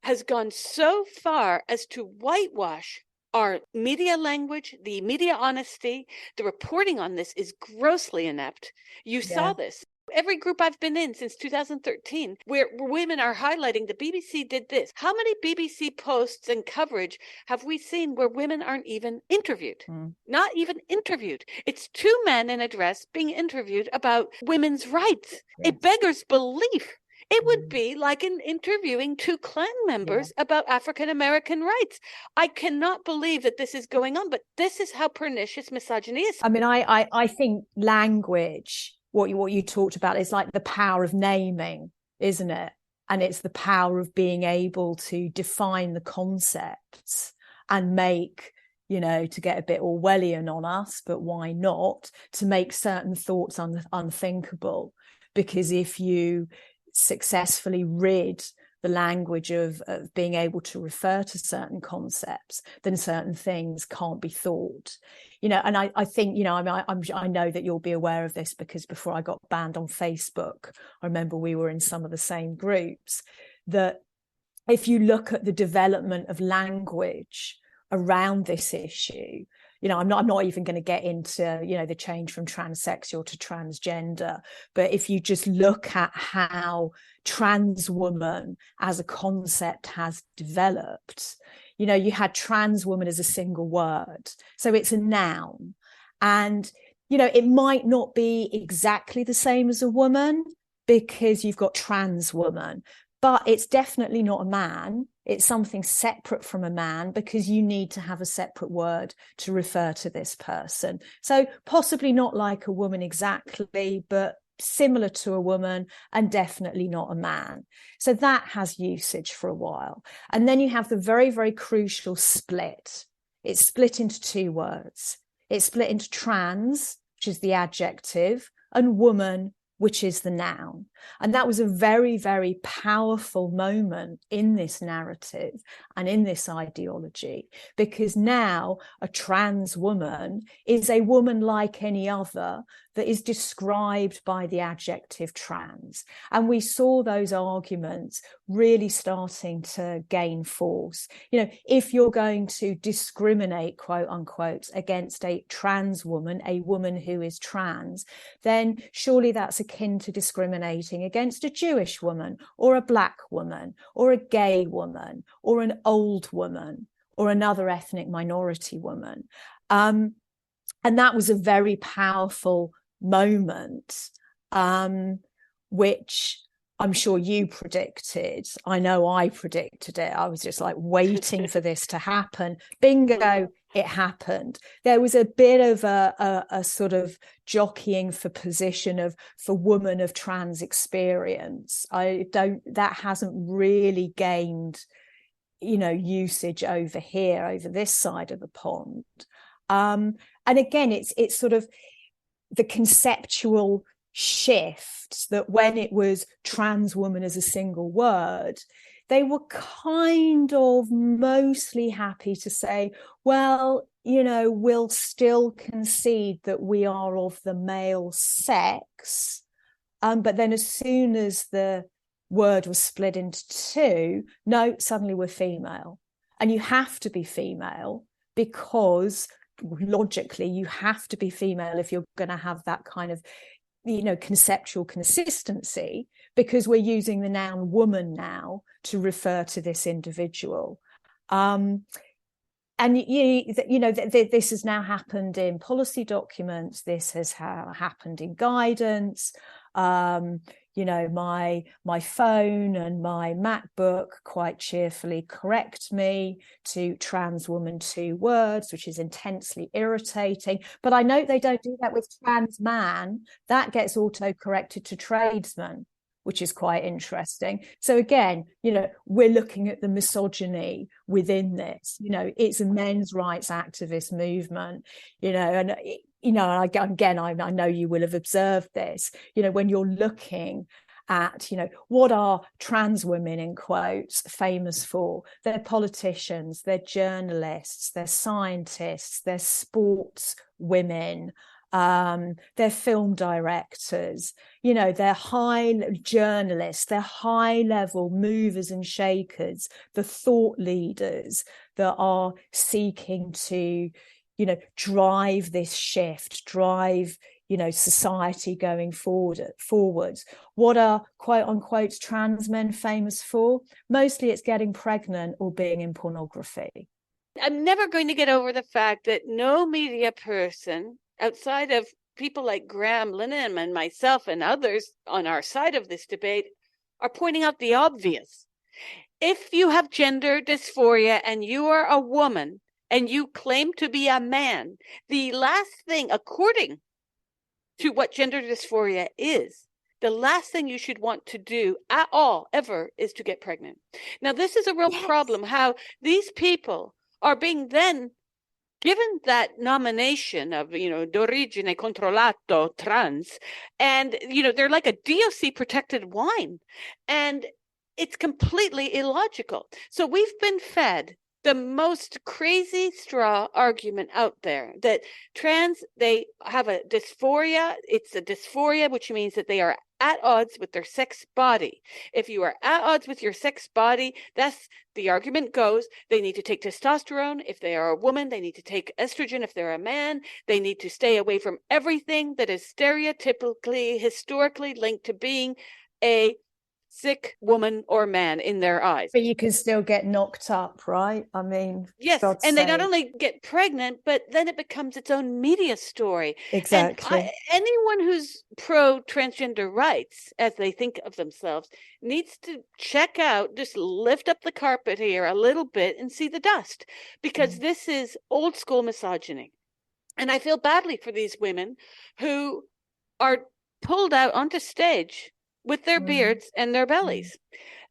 has gone so far as to whitewash our media language, the media honesty. The reporting on this is grossly inept. You saw this. Every group I've been in since 2013, where women are highlighting the BBC did this. How many BBC posts and coverage have we seen where women aren't even interviewed? Not even interviewed. It's 2 men in a dress being interviewed about women's rights. It beggars belief. It would be like interviewing 2 Klan members about African American rights. I cannot believe that this is going on, but this is how pernicious misogyny is. I mean, I think language, what you talked about, is like the power of naming, isn't it? And it's the power of being able to define the concepts and make, you know, to get a bit Orwellian on us, but why not, to make certain thoughts unthinkable. Because if you successfully rid the language of being able to refer to certain concepts, then certain things can't be thought, you know. And I think, you know, I know that you'll be aware of this, because before I got banned on Facebook, I remember we were in some of the same groups, that if you look at the development of language around this issue, you know, I'm not even going to get into, you know, the change from transsexual to transgender, but if you just look at how trans woman as a concept has developed, you know, you had trans woman as a single word, so it's a noun, and, you know, it might not be exactly the same as a woman because you've got trans woman, but it's definitely not a man. It's something separate from a man, because you need to have a separate word to refer to this person. So possibly not like a woman exactly, but similar to a woman, and definitely not a man. So that has usage for a while. And then you have the very, very crucial split. It's split into 2 words. It's split into trans, which is the adjective, and woman, which is the noun. And that was a very, very powerful moment in this narrative and in this ideology, because now a trans woman is a woman like any other that is described by the adjective trans. And we saw those arguments really starting to gain force. You know, if you're going to discriminate, quote unquote, against a trans woman, a woman who is trans, then surely that's akin to discriminating against a Jewish woman, or a black woman, or a gay woman, or an old woman, or another ethnic minority woman. And that was a very powerful moment, which I'm sure you predicted. I know I predicted it. I was just like waiting for this to happen. Bingo, it happened. There was a bit of a sort of jockeying for position for woman of trans experience. That hasn't really gained, you know, usage over here, over this side of the pond. And again, it's sort of the conceptual shift, that when it was trans woman as a single word, they were kind of mostly happy to say, well, you know, we'll still concede that we are of the male sex. But then as soon as the word was split into 2, no, suddenly we're female. And you have to be female, because logically you have to be female if you're going to have that kind of, you know, conceptual consistency, because we're using the noun woman now to refer to this individual. And you know, this has now happened in policy documents. This has happened in guidance. my phone and my MacBook quite cheerfully correct me to trans woman 2 words, which is intensely irritating. But I note they don't do that with trans man. That gets auto corrected to tradesman, which is quite interesting. So again, we're looking at the misogyny within this. It's a men's rights activist movement, and again, I know you will have observed this, when you're looking at, what are trans women, in quotes, famous for? They're politicians, they're journalists, they're scientists, they're sports women, they're film directors, they're high journalists, they're high level movers and shakers, the thought leaders that are seeking to drive this shift, drive society going forwards. What are quote unquote trans men famous for? Mostly it's getting pregnant or being in pornography. I'm never going to get over the fact that no media person outside of people like Graham Linehan and myself and others on our side of this debate are pointing out the obvious. If you have gender dysphoria and you are a woman and you claim to be a man, the last thing, according to what gender dysphoria is, the last thing you should want to do at all, ever, is to get pregnant. Now, this is a real problem, how these people are being then given that nomination of, d'origine controllato trans, and, they're like a DOC protected wine. And it's completely illogical. So we've been fed the most crazy straw argument out there that trans, they have a dysphoria. It's a dysphoria, which means that they are at odds with their sex body. If you are at odds with your sex body, that's the argument goes, they need to take testosterone. If they are a woman, they need to take estrogen. If they're a man, they need to stay away from everything that is stereotypically, historically linked to being a sick woman or man in their eyes. But you can still get knocked up, right? I mean, yes, and they not only get pregnant, but then it becomes its own media story. Exactly. And anyone who's pro transgender rights, as they think of themselves, needs to check out, just lift up the carpet here a little bit and see the dust, because this is old school misogyny. And I feel badly for these women who are pulled out onto stage with their beards and their bellies.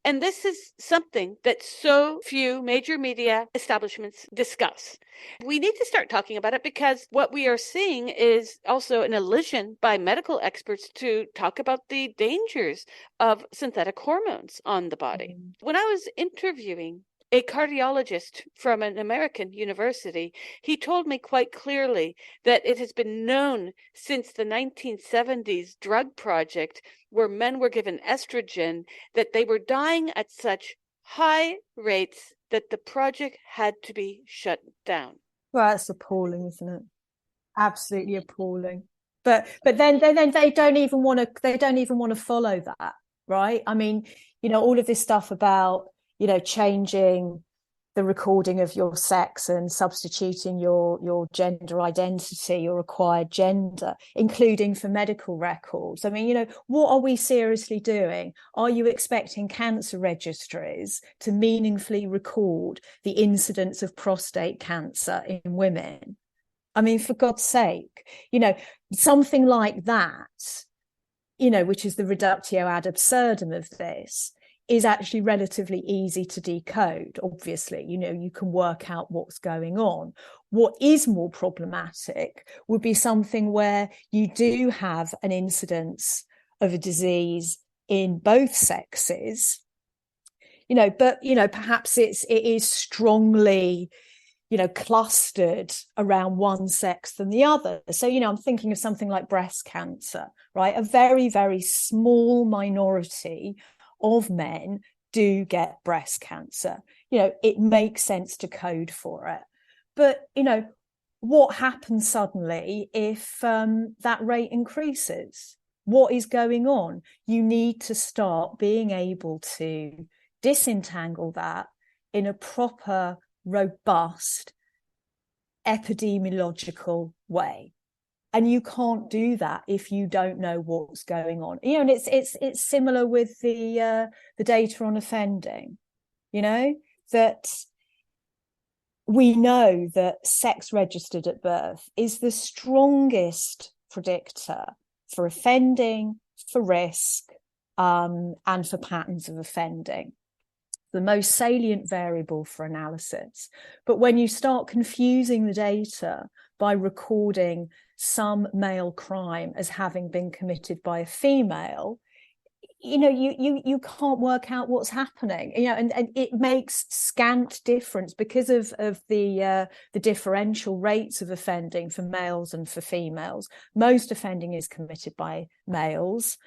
And this is something that so few major media establishments discuss. We need to start talking about it, because what we are seeing is also an elision by medical experts to talk about the dangers of synthetic hormones on the body. When I was interviewing a cardiologist from an American university, he told me quite clearly that it has been known since the 1970s drug project, where men were given estrogen, that they were dying at such high rates that the project had to be shut down. Well, that's appalling, isn't it? Absolutely appalling. But then they don't even want to follow that, right? I mean, all of this stuff about changing the recording of your sex and substituting your gender identity, your acquired gender, including for medical records. I mean, what are we seriously doing? Are you expecting cancer registries to meaningfully record the incidence of prostate cancer in women? I mean, for God's sake, something like that, which is the reductio ad absurdum of this, is actually relatively easy to decode. Obviously, you can work out what's going on. What is more problematic would be something where you do have an incidence of a disease in both sexes, but perhaps it is strongly clustered around one sex than the other. So, I'm thinking of something like breast cancer, right? A very, very small minority of men do get breast cancer. It makes sense to code for it. But, what happens suddenly if that rate increases? What is going on? You need to start being able to disentangle that in a proper, robust, epidemiological way. And you can't do that if you don't know what's going on. And it's similar with the data on offending, that we know that sex registered at birth is the strongest predictor for offending, for risk, and for patterns of offending. The most salient variable for analysis. But when you start confusing the data by recording some male crime as having been committed by a female, you can't work out what's happening, and it makes scant difference because of the differential rates of offending for males and for females. Most offending is committed by males.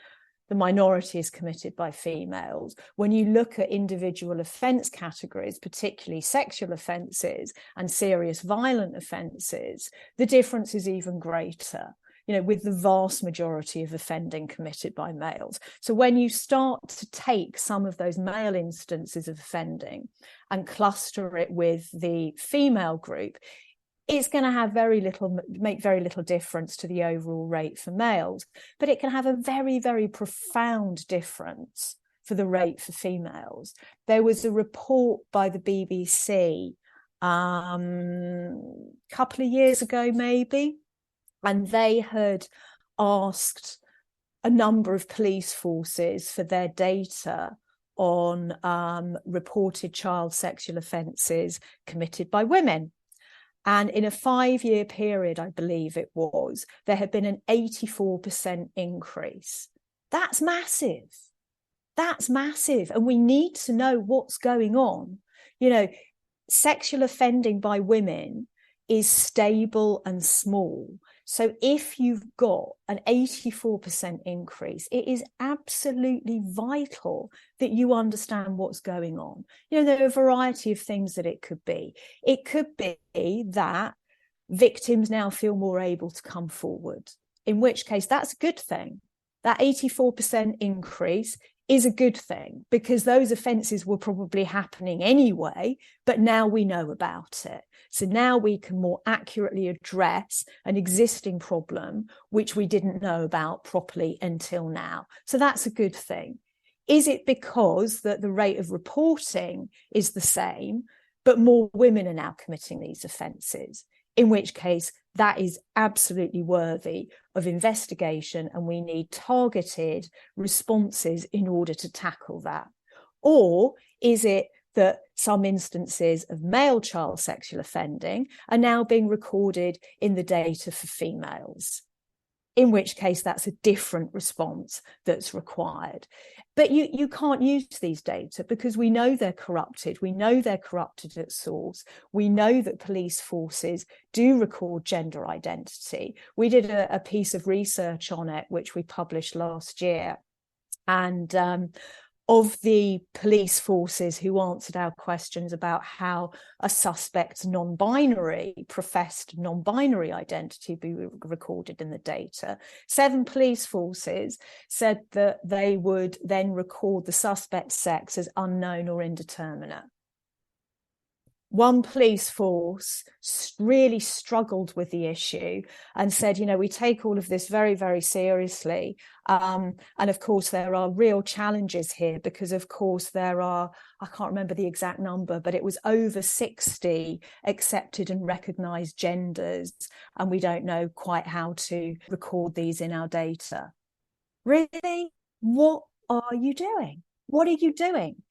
The minority is committed by females. When you look at individual offence categories, particularly sexual offences and serious violent offences, the difference is even greater, with the vast majority of offending committed by males. So when you start to take some of those male instances of offending and cluster it with the female group, it's going to make very little difference to the overall rate for males, but it can have a very, very profound difference for the rate for females. There was a report by the BBC a couple of years ago, maybe, and they had asked a number of police forces for their data on reported child sexual offences committed by women. And in a 5-year period, I believe it was, there had been an 84% increase. That's massive. That's massive. And we need to know what's going on. Sexual offending by women is stable and small. So if you've got an 84% increase, it is absolutely vital that you understand what's going on. There are a variety of things that it could be. It could be that victims now feel more able to come forward, in which case that's a good thing. That 84% increase is a good thing because those offences were probably happening anyway, but now we know about it. So now we can more accurately address an existing problem, which we didn't know about properly until now. So that's a good thing. Is it because that the rate of reporting is the same, but more women are now committing these offences? In which case, that is absolutely worthy of investigation, and we need targeted responses in order to tackle that. Or is it that some instances of male child sexual offending are now being recorded in the data for females? In which case, that's a different response that's required. But you can't use these data because we know they're corrupted. We know they're corrupted at source. We know that police forces do record gender identity. We did a piece of research on it, which we published last year. And of the police forces who answered our questions about how a suspect's professed non-binary identity be recorded in the data, 7 police forces said that they would then record the suspect's sex as unknown or indeterminate. One police force really struggled with the issue and said, we take all of this very, very seriously. And of course, there are real challenges here because, of course, there are, I can't remember the exact number, but it was over 60 accepted and recognised genders. And we don't know quite how to record these in our data. Really? What are you doing? What are you doing?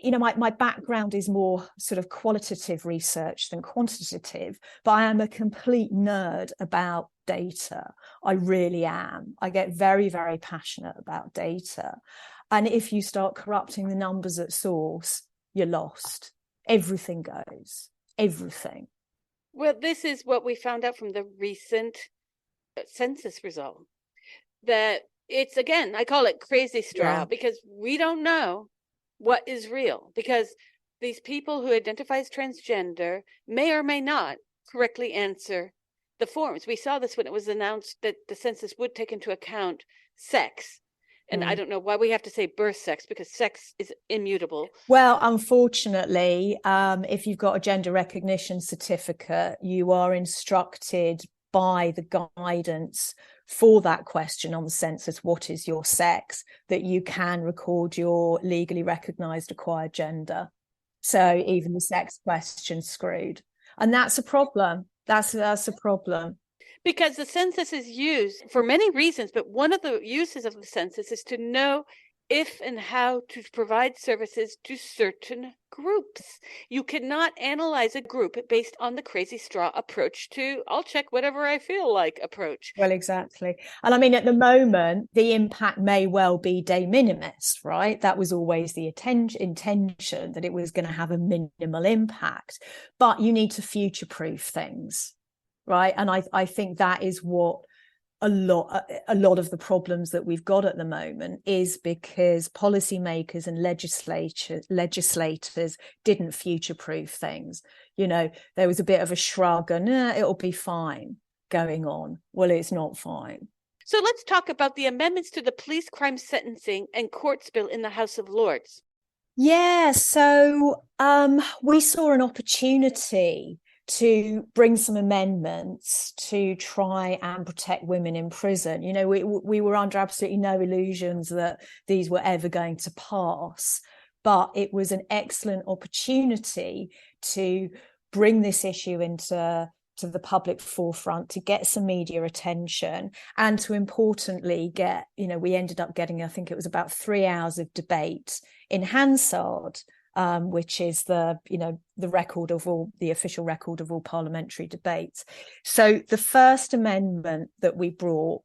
My background is more sort of qualitative research than quantitative, but I am a complete nerd about data. I really am. I get very, very passionate about data. And if you start corrupting the numbers at source, you're lost. Everything goes. Everything. Well, this is what we found out from the recent census result. That it's, again, I call it crazy straw, because we don't know what is real, because these people who identify as transgender may or may not correctly answer the forms. We saw this when it was announced that the census would take into account sex. And I don't know why we have to say birth sex, because sex is immutable. Well, unfortunately, if you've got a gender recognition certificate, you are instructed by the guidance for that question on the census, what is your sex, that you can record your legally recognized acquired gender. So even the sex question's screwed. And that's a problem. That's a problem. Because the census is used for many reasons, but one of the uses of the census is to know if and how to provide services to certain groups. You cannot analyze a group based on the crazy straw approach to I'll check whatever I feel like approach. Well, exactly. And I mean, at the moment, the impact may well be de minimis, right? That was always the intention, that it was going to have a minimal impact. But you need to future-proof things, right? And I think that is what a lot of the problems that we've got at the moment is, because policymakers and legislators didn't future-proof things. You know, there was a bit of a shrug and it'll be fine going on. Well, it's not fine. So let's talk about the amendments to the Police Crime Sentencing and Courts Bill in the House of Lords. Yeah, so we saw an opportunity to bring some amendments to try and protect women in prison. You know, we were under absolutely no illusions that these were ever going to pass, but it was an excellent opportunity to bring this issue into the public forefront, to get some media attention, and to importantly get, you know, we ended up getting, I think it was about 3 hours of debate in Hansard, which is the official record of all parliamentary debates. So the first amendment that we brought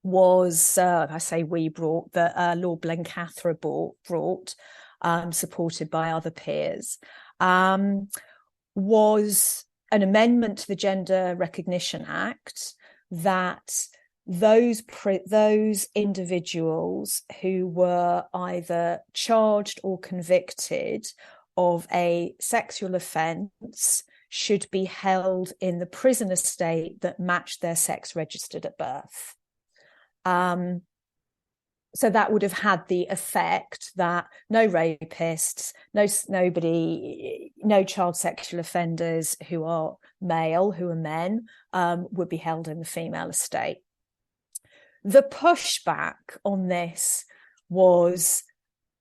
was, that Lord Blencathra brought, supported by other peers, was an amendment to the Gender Recognition Act that those individuals who were either charged or convicted of a sexual offence should be held in the prison estate that matched their sex registered at birth. So that would have had the effect that no rapists, no child sexual offenders who are male, who are men, would be held in the female estate. The pushback on this was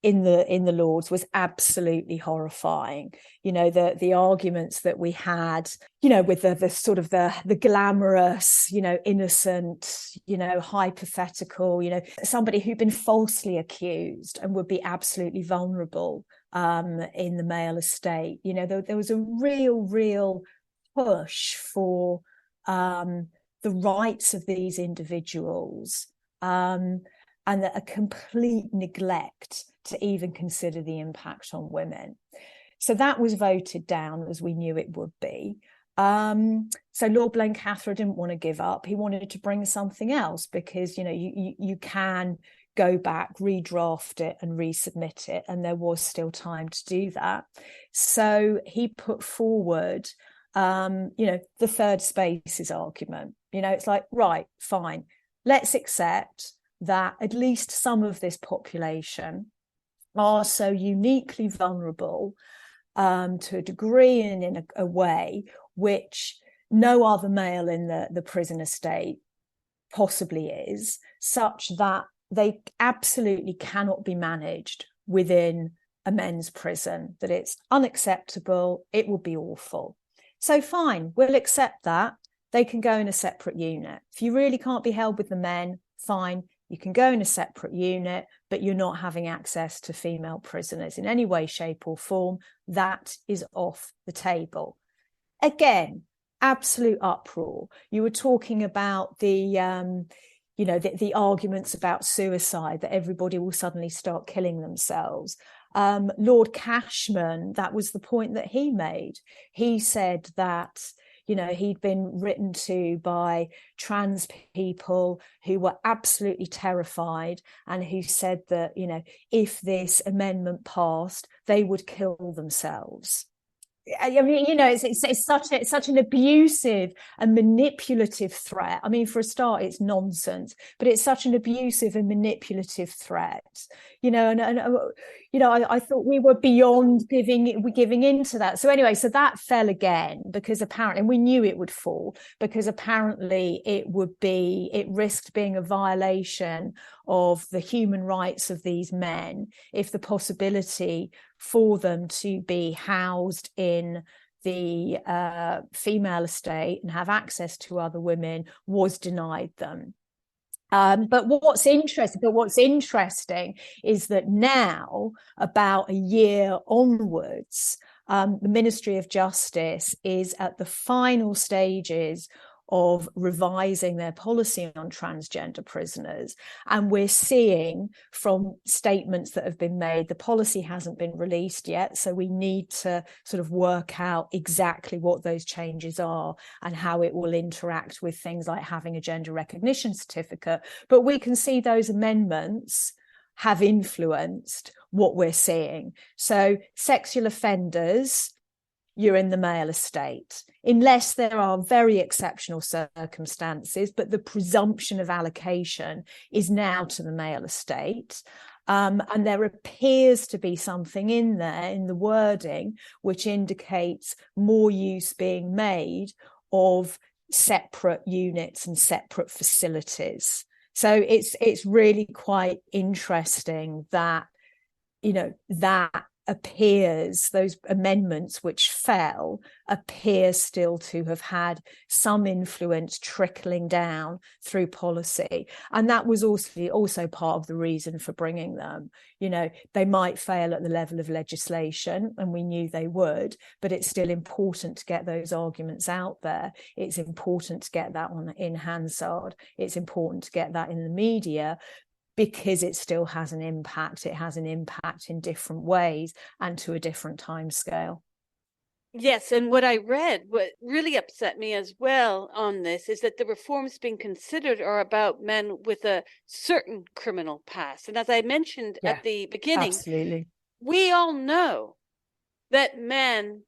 in the Lords was absolutely horrifying. You know, the arguments that we had, you know, with the sort of the glamorous, you know, innocent, you know, hypothetical, you know, somebody who'd been falsely accused and would be absolutely vulnerable in the male estate. You know, there was a real push for the rights of these individuals, and a complete neglect to even consider the impact on women. So that was voted down, as we knew it would be. So Lord Blencathra didn't want to give up. He wanted to bring something else, because, you know, you can go back, redraft it and resubmit it, and there was still time to do that. So he put forward, you know, the third spaces argument. You know, it's like, right, fine, let's accept that at least some of this population are so uniquely vulnerable to a degree and in a way which no other male in the prison estate possibly is, such that they absolutely cannot be managed within a men's prison, that it's unacceptable, it would be awful. So fine, we'll accept that. They can go in a separate unit. If you really can't be held with the men, fine, you can go in a separate unit, but you're not having access to female prisoners in any way, shape or form. That is off the table. Again, absolute uproar. You were talking about the arguments about suicide, that everybody will suddenly start killing themselves. Lord Cashman, that was the point that he made. He said that, you know, he'd been written to by trans people who were absolutely terrified, and who said that, you know, if this amendment passed, they would kill themselves. I mean, you know, it's such an abusive and manipulative threat. I mean, for a start, it's nonsense, but it's such an abusive and manipulative threat, you know, and I thought we were beyond giving into that. So anyway, so that fell again because apparently, and we knew it would fall because apparently it risked being a violation of the human rights of these men if the possibility for them to be housed in the female estate and have access to other women was denied them. But what's interesting is that now, about a year onwards, the Ministry of Justice is at the final stages of revising their policy on transgender prisoners. And we're seeing from statements that have been made, the policy hasn't been released yet. So we need to sort of work out exactly what those changes are and how it will interact with things like having a gender recognition certificate. But we can see those amendments have influenced what we're seeing. So sexual offenders, you're in the male estate, unless there are very exceptional circumstances, but the presumption of allocation is now to the male estate. And there appears to be something in there in the wording which indicates more use being made of separate units and separate facilities. So it's really quite interesting that, that appears, those amendments which fell appear still to have had some influence trickling down through policy. And that was also part of the reason for bringing them. They might fail at the level of legislation, and we knew they would, but it's still important to get those arguments out there. It's important to get that in Hansard. It's important to get that in the media, because it still has an impact. It has an impact in different ways and to a different time scale. Yes, and what I read, what really upset me as well on this, is that the reforms being considered are about men with a certain criminal past. And as I mentioned at the beginning, absolutely, we all know that men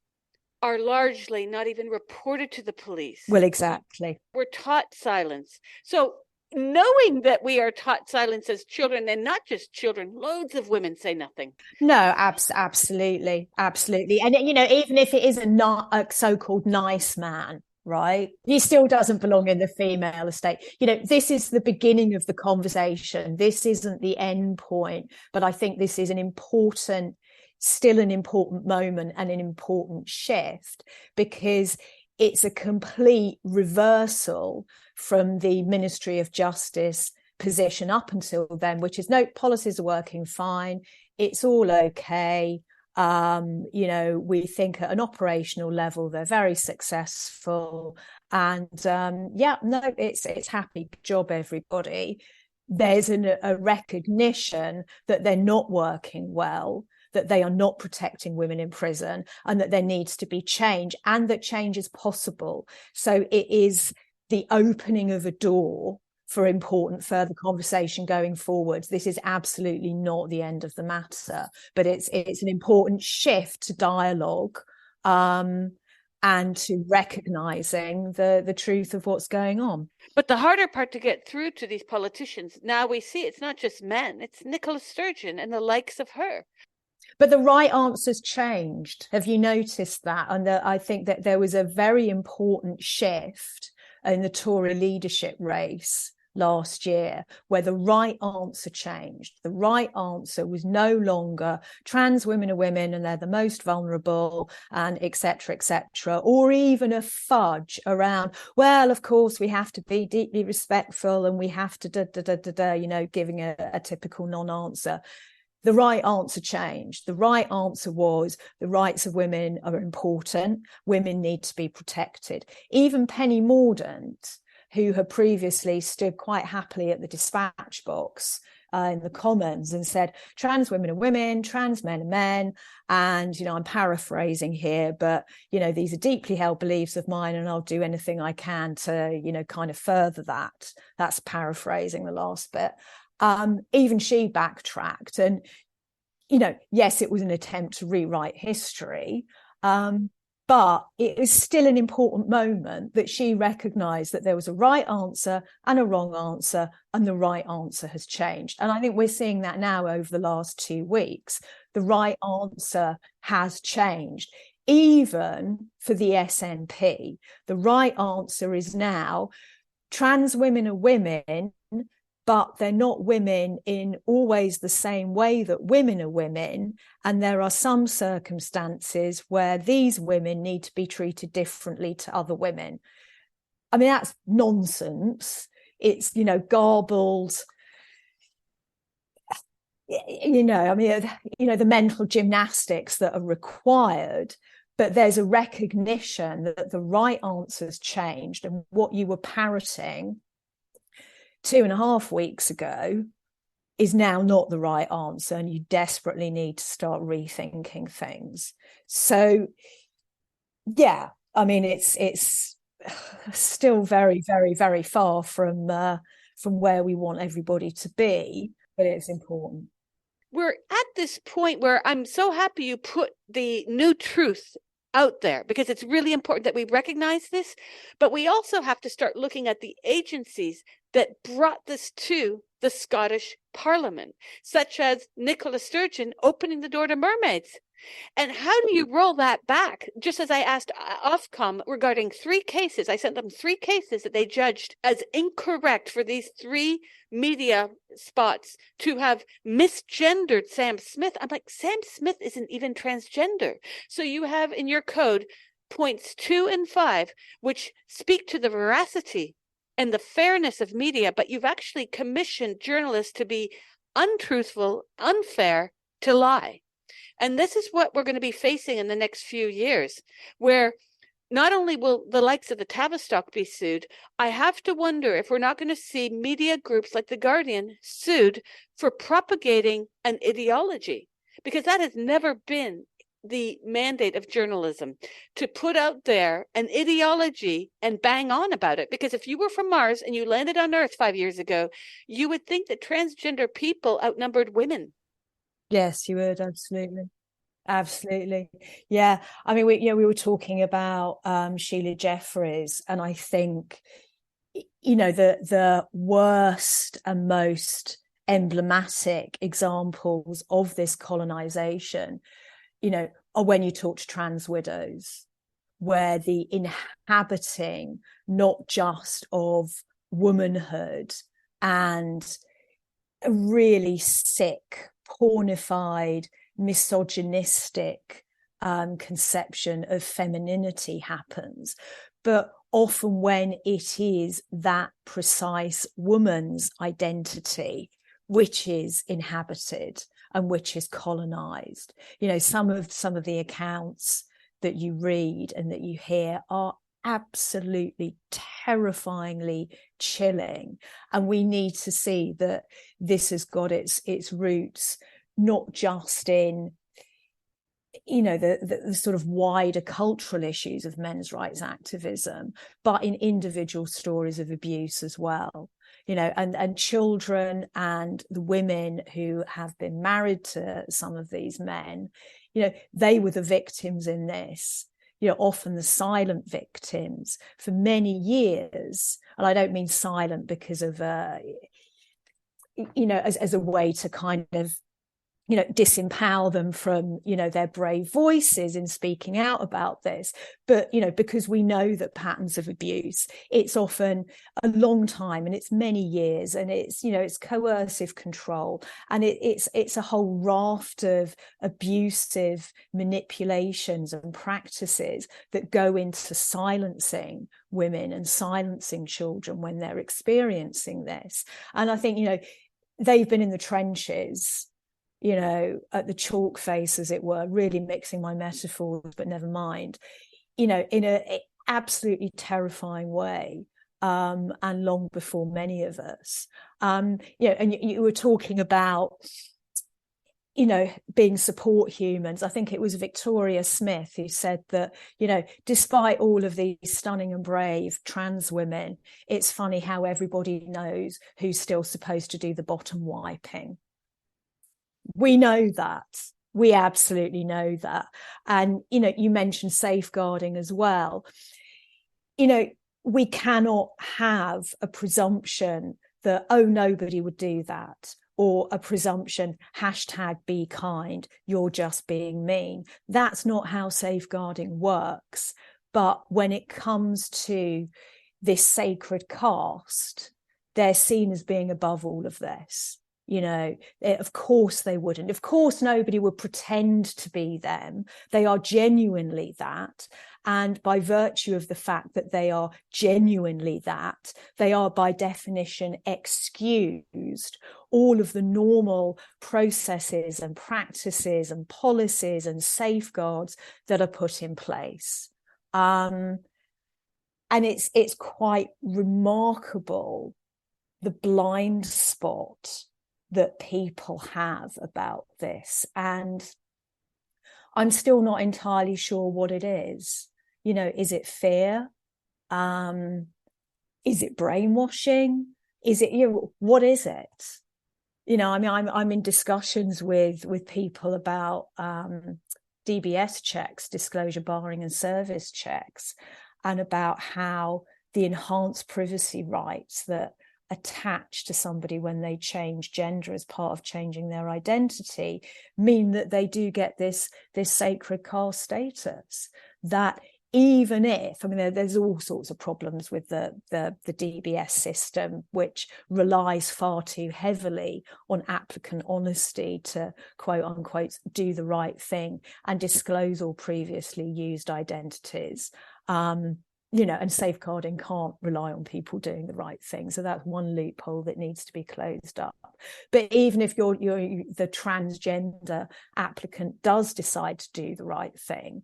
are largely not even reported to the police. Well, exactly. We're taught silence. So knowing that we are taught silence as children, and not just children, loads of women say nothing. No, absolutely. And, even if it is a so-called nice man, right, he still doesn't belong in the female estate. This is the beginning of the conversation. This isn't the end point, but I think this is still an important moment and an important shift, because it's a complete reversal from the Ministry of Justice position up until then, which is no, policies are working fine, it's all okay. We think at an operational level they're very successful, and it's happy job everybody. There's a recognition that they're not working well, that they are not protecting women in prison, and that there needs to be change, and that change is possible. So it is the opening of a door for important further conversation going forward. This is absolutely not the end of the matter, but it's an important shift to dialogue, and to recognizing the truth of what's going on. But the harder part to get through to these politicians, now we see it's not just men, it's Nicola Sturgeon and the likes of her. But the right answers changed. Have you noticed that? And I think that there was a very important shift in the Tory leadership race last year, where the right answer changed. The right answer was no longer trans women are women and they're the most vulnerable, and et cetera, or even a fudge around, well, of course we have to be deeply respectful and we have to giving a typical non-answer. The right answer changed. The right answer was the rights of women are important. Women need to be protected. Even Penny Mordaunt, who had previously stood quite happily at the dispatch box in the Commons and said, trans women are women, trans men are men. And, I'm paraphrasing here, but, these are deeply held beliefs of mine, and I'll do anything I can to, kind of further that. That's paraphrasing the last bit. Even she backtracked, and yes, it was an attempt to rewrite history, but it was still an important moment that she recognized that there was a right answer and a wrong answer, and the right answer has changed. And I think we're seeing that now over the last 2 weeks. The right answer has changed. Even for the SNP, the right answer is now trans women are women, but they're not women in always the same way that women are women. And there are some circumstances where these women need to be treated differently to other women. I mean, that's nonsense. It's, garbled, the mental gymnastics that are required. But there's a recognition that the right answer's changed, and what you were parroting 2.5 weeks ago is now not the right answer, and you desperately need to start rethinking things. So, yeah, I mean, it's still very, very, very far from where we want everybody to be, but it's important. We're at this point where I'm so happy you put the new truth out there, because it's really important that we recognize this, but we also have to start looking at the agencies that brought this to the Scottish Parliament, such as Nicola Sturgeon opening the door to mermaids. And how do you roll that back? Just as I asked Ofcom regarding 3 cases, I sent them 3 cases that they judged as incorrect for these 3 media spots to have misgendered Sam Smith. I'm like, Sam Smith isn't even transgender. So you have in your code points 2 and 5, which speak to the veracity and the fairness of media, but you've actually commissioned journalists to be untruthful, unfair, to lie. And this is what we're going to be facing in the next few years, where not only will the likes of the Tavistock be sued, I have to wonder if we're not going to see media groups like The Guardian sued for propagating an ideology, because that has never been the mandate of journalism, to put out there an ideology and bang on about it. Because if you were from Mars and you landed on Earth 5 years ago, you would think that transgender people outnumbered women. Yes, you would. Absolutely. Yeah. I mean, we were talking about Sheila Jeffreys, and I think, the worst and most emblematic examples of this colonization, are when you talk to trans widows, where the inhabiting not just of womanhood and a really sick, pornified, misogynistic conception of femininity happens. But often when it is that precise woman's identity which is inhabited and which is colonized, some of the accounts that you read and that you hear are absolutely terrifyingly chilling. And we need to see that this has got its roots not just in the sort of wider cultural issues of men's rights activism, but in individual stories of abuse as well. And children and the women who have been married to some of these men, they were the victims in this, often the silent victims for many years. And I don't mean silent because of, as a way to kind of, disempower them from, their brave voices in speaking out about this. But, because we know that patterns of abuse, it's often a long time and it's many years, and it's, it's coercive control. And it's a whole raft of abusive manipulations and practices that go into silencing women and silencing children when they're experiencing this. And I think, they've been in the trenches, at the chalk face, as it were, really mixing my metaphors, but never mind, in a absolutely terrifying way, and long before many of us. And you were talking about, being support humans. I think it was Victoria Smith who said that, despite all of these stunning and brave trans women, it's funny how everybody knows who's still supposed to do the bottom wiping. We know that. We absolutely know that. And, you mentioned safeguarding as well. We cannot have a presumption that, oh, nobody would do that, or a presumption, hashtag be kind, you're just being mean. That's not how safeguarding works. But when it comes to this sacred caste, they're seen as being above all of this. You know, of course they wouldn't. Of course, nobody would pretend to be them. They are genuinely that. And by virtue of the fact that they are genuinely that, they are by definition excused all of the normal processes and practices and policies and safeguards that are put in place. And it's quite remarkable, the blind spot that people have about this. And I'm still not entirely sure what it is. You know, is it fear? Is it brainwashing? Is it, you know, what is it? You know, I mean, I'm in discussions with people about DBS checks, disclosure barring and service checks, and about how the enhanced privacy rights that attach to somebody when they change gender as part of changing their identity mean that they do get this sacred caste status. That even if, I mean, there's all sorts of problems with the DBS system, which relies far too heavily on applicant honesty to, quote unquote, do the right thing and disclose all previously used identities. You know, and safeguarding can't rely on people doing the right thing. So that's one loophole that needs to be closed up. But even if you're the transgender applicant does decide to do the right thing,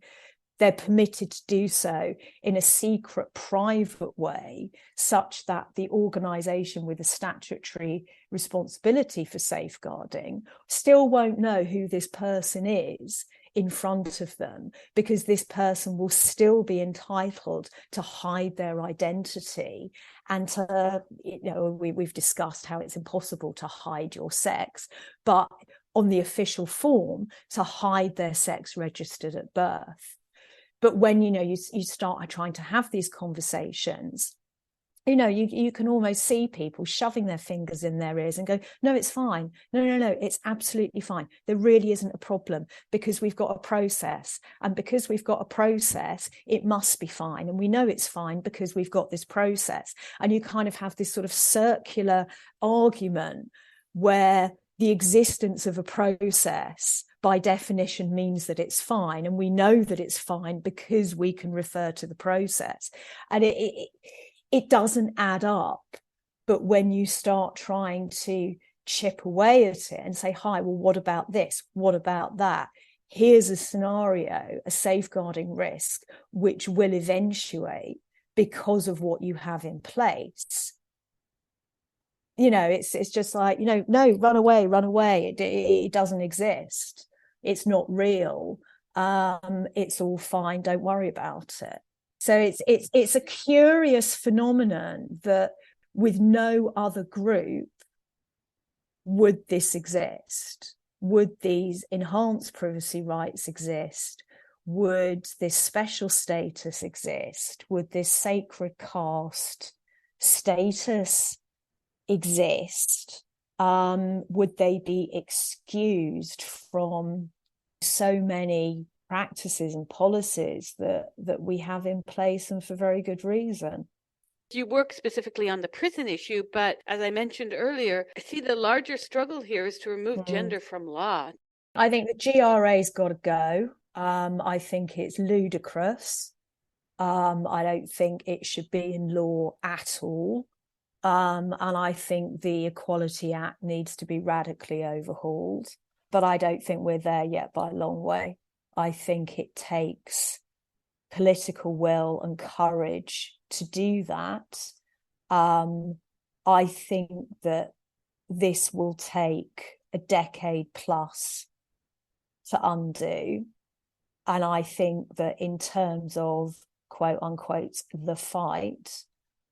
they're permitted to do so in a secret, private way, such that the organisation with a statutory responsibility for safeguarding still won't know who this person is in front of them, because this person will still be entitled to hide their identity and to, you know, we've discussed how it's impossible to hide your sex, but on the official form, to hide their sex registered at birth. But when, you know, you start trying to have these conversations, you know, you can almost see people shoving their fingers in their ears and go, no, it's fine. No, it's absolutely fine. There really isn't a problem because we've got a process. And because we've got a process, it must be fine. And we know it's fine because we've got this process. And you kind of have this sort of circular argument where the existence of a process by definition means that it's fine. And we know that it's fine because we can refer to the process. And it doesn't add up. But when you start trying to chip away at it and say, hi, well, what about this? What about that? Here's a scenario, a safeguarding risk, which will eventuate because of what you have in place. You know, it's just like, you know, no, run away. It doesn't exist. It's not real. It's all fine. Don't worry about it. So it's a curious phenomenon that with no other group would this exist. Would these enhanced privacy rights exist? Would this special status exist? Would this sacred caste status exist? Would they be excused from so many practices and policies that we have in place, and for very good reason? You work specifically on the prison issue, but as I mentioned earlier, I see the larger struggle here is to remove gender from law. I think the GRA's got to go. I think it's ludicrous. I don't think it should be in law at all. And I think the Equality Act needs to be radically overhauled. But I don't think we're there yet by a long way. I think it takes political will and courage to do that. I think that this will take a decade plus to undo. And I think that in terms of, quote unquote, the fight,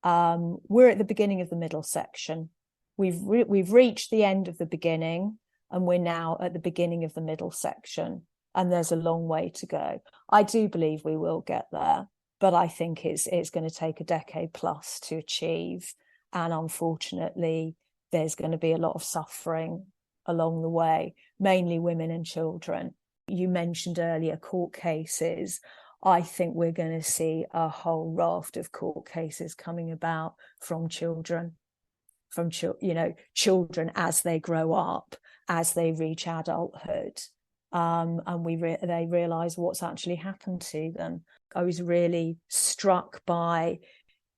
we're at the beginning of the middle section. We've reached the end of the beginning, and we're now at the beginning of the middle section. And there's a long way to go. I do believe we will get there, but I think it's going to take a decade plus to achieve. And unfortunately, there's going to be a lot of suffering along the way, mainly women and children. You mentioned earlier court cases. I think we're going to see a whole raft of court cases coming about from children, children as they grow up, as they reach adulthood, and they realize what's actually happened to them. I was really struck by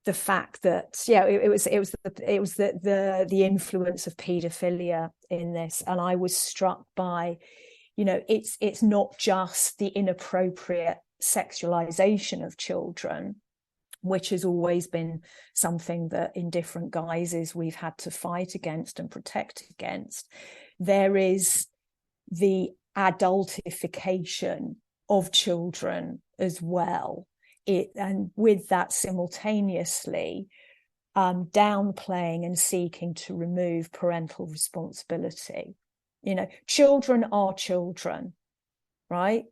the fact that it was the influence of paedophilia in this, and I was struck by, it's not just the inappropriate sexualization of children, which has always been something that in different guises we've had to fight against and protect against. There is the adultification of children as well. And with that simultaneously, downplaying and seeking to remove parental responsibility. Children are children, right?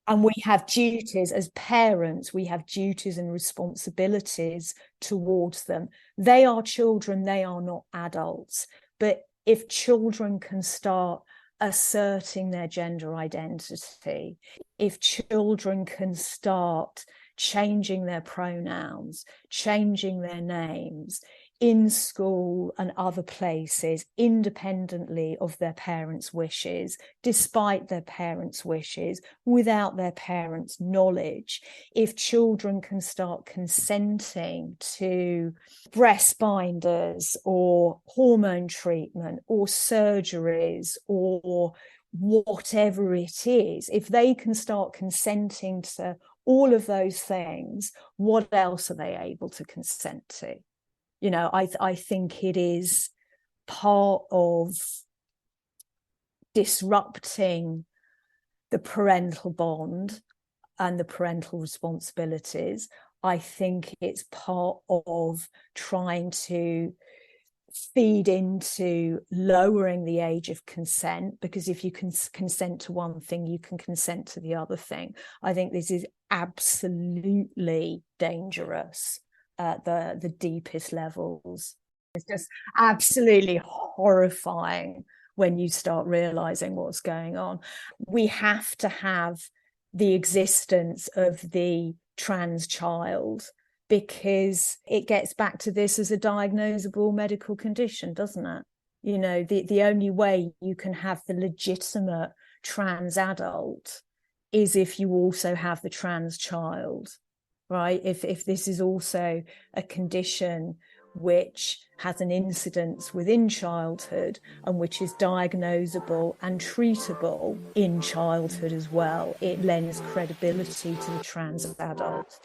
And we have duties as parents, we have duties and responsibilities towards them. They are children, they are not adults. But if children can start asserting their gender identity, if children can start changing their pronouns, changing their names in school and other places, independently of their parents' wishes, despite their parents' wishes, without their parents' knowledge, if children can start consenting to breast binders or hormone treatment or surgeries or whatever it is, if they can start consenting to all of those things, what else are they able to consent to? I think it is part of disrupting the parental bond and the parental responsibilities. I think it's part of trying to feed into lowering the age of consent, because if you can consent to one thing, you can consent to the other thing. I think this is absolutely dangerous at the deepest levels. It's just absolutely horrifying when you start realizing what's going on. We have to have the existence of the trans child, because it gets back to this as a diagnosable medical condition, doesn't it? The only way you can have the legitimate trans adult is if you also have the trans child, right? If this is also a condition which has an incidence within childhood and which is diagnosable and treatable in childhood as well, it lends credibility to the trans adult.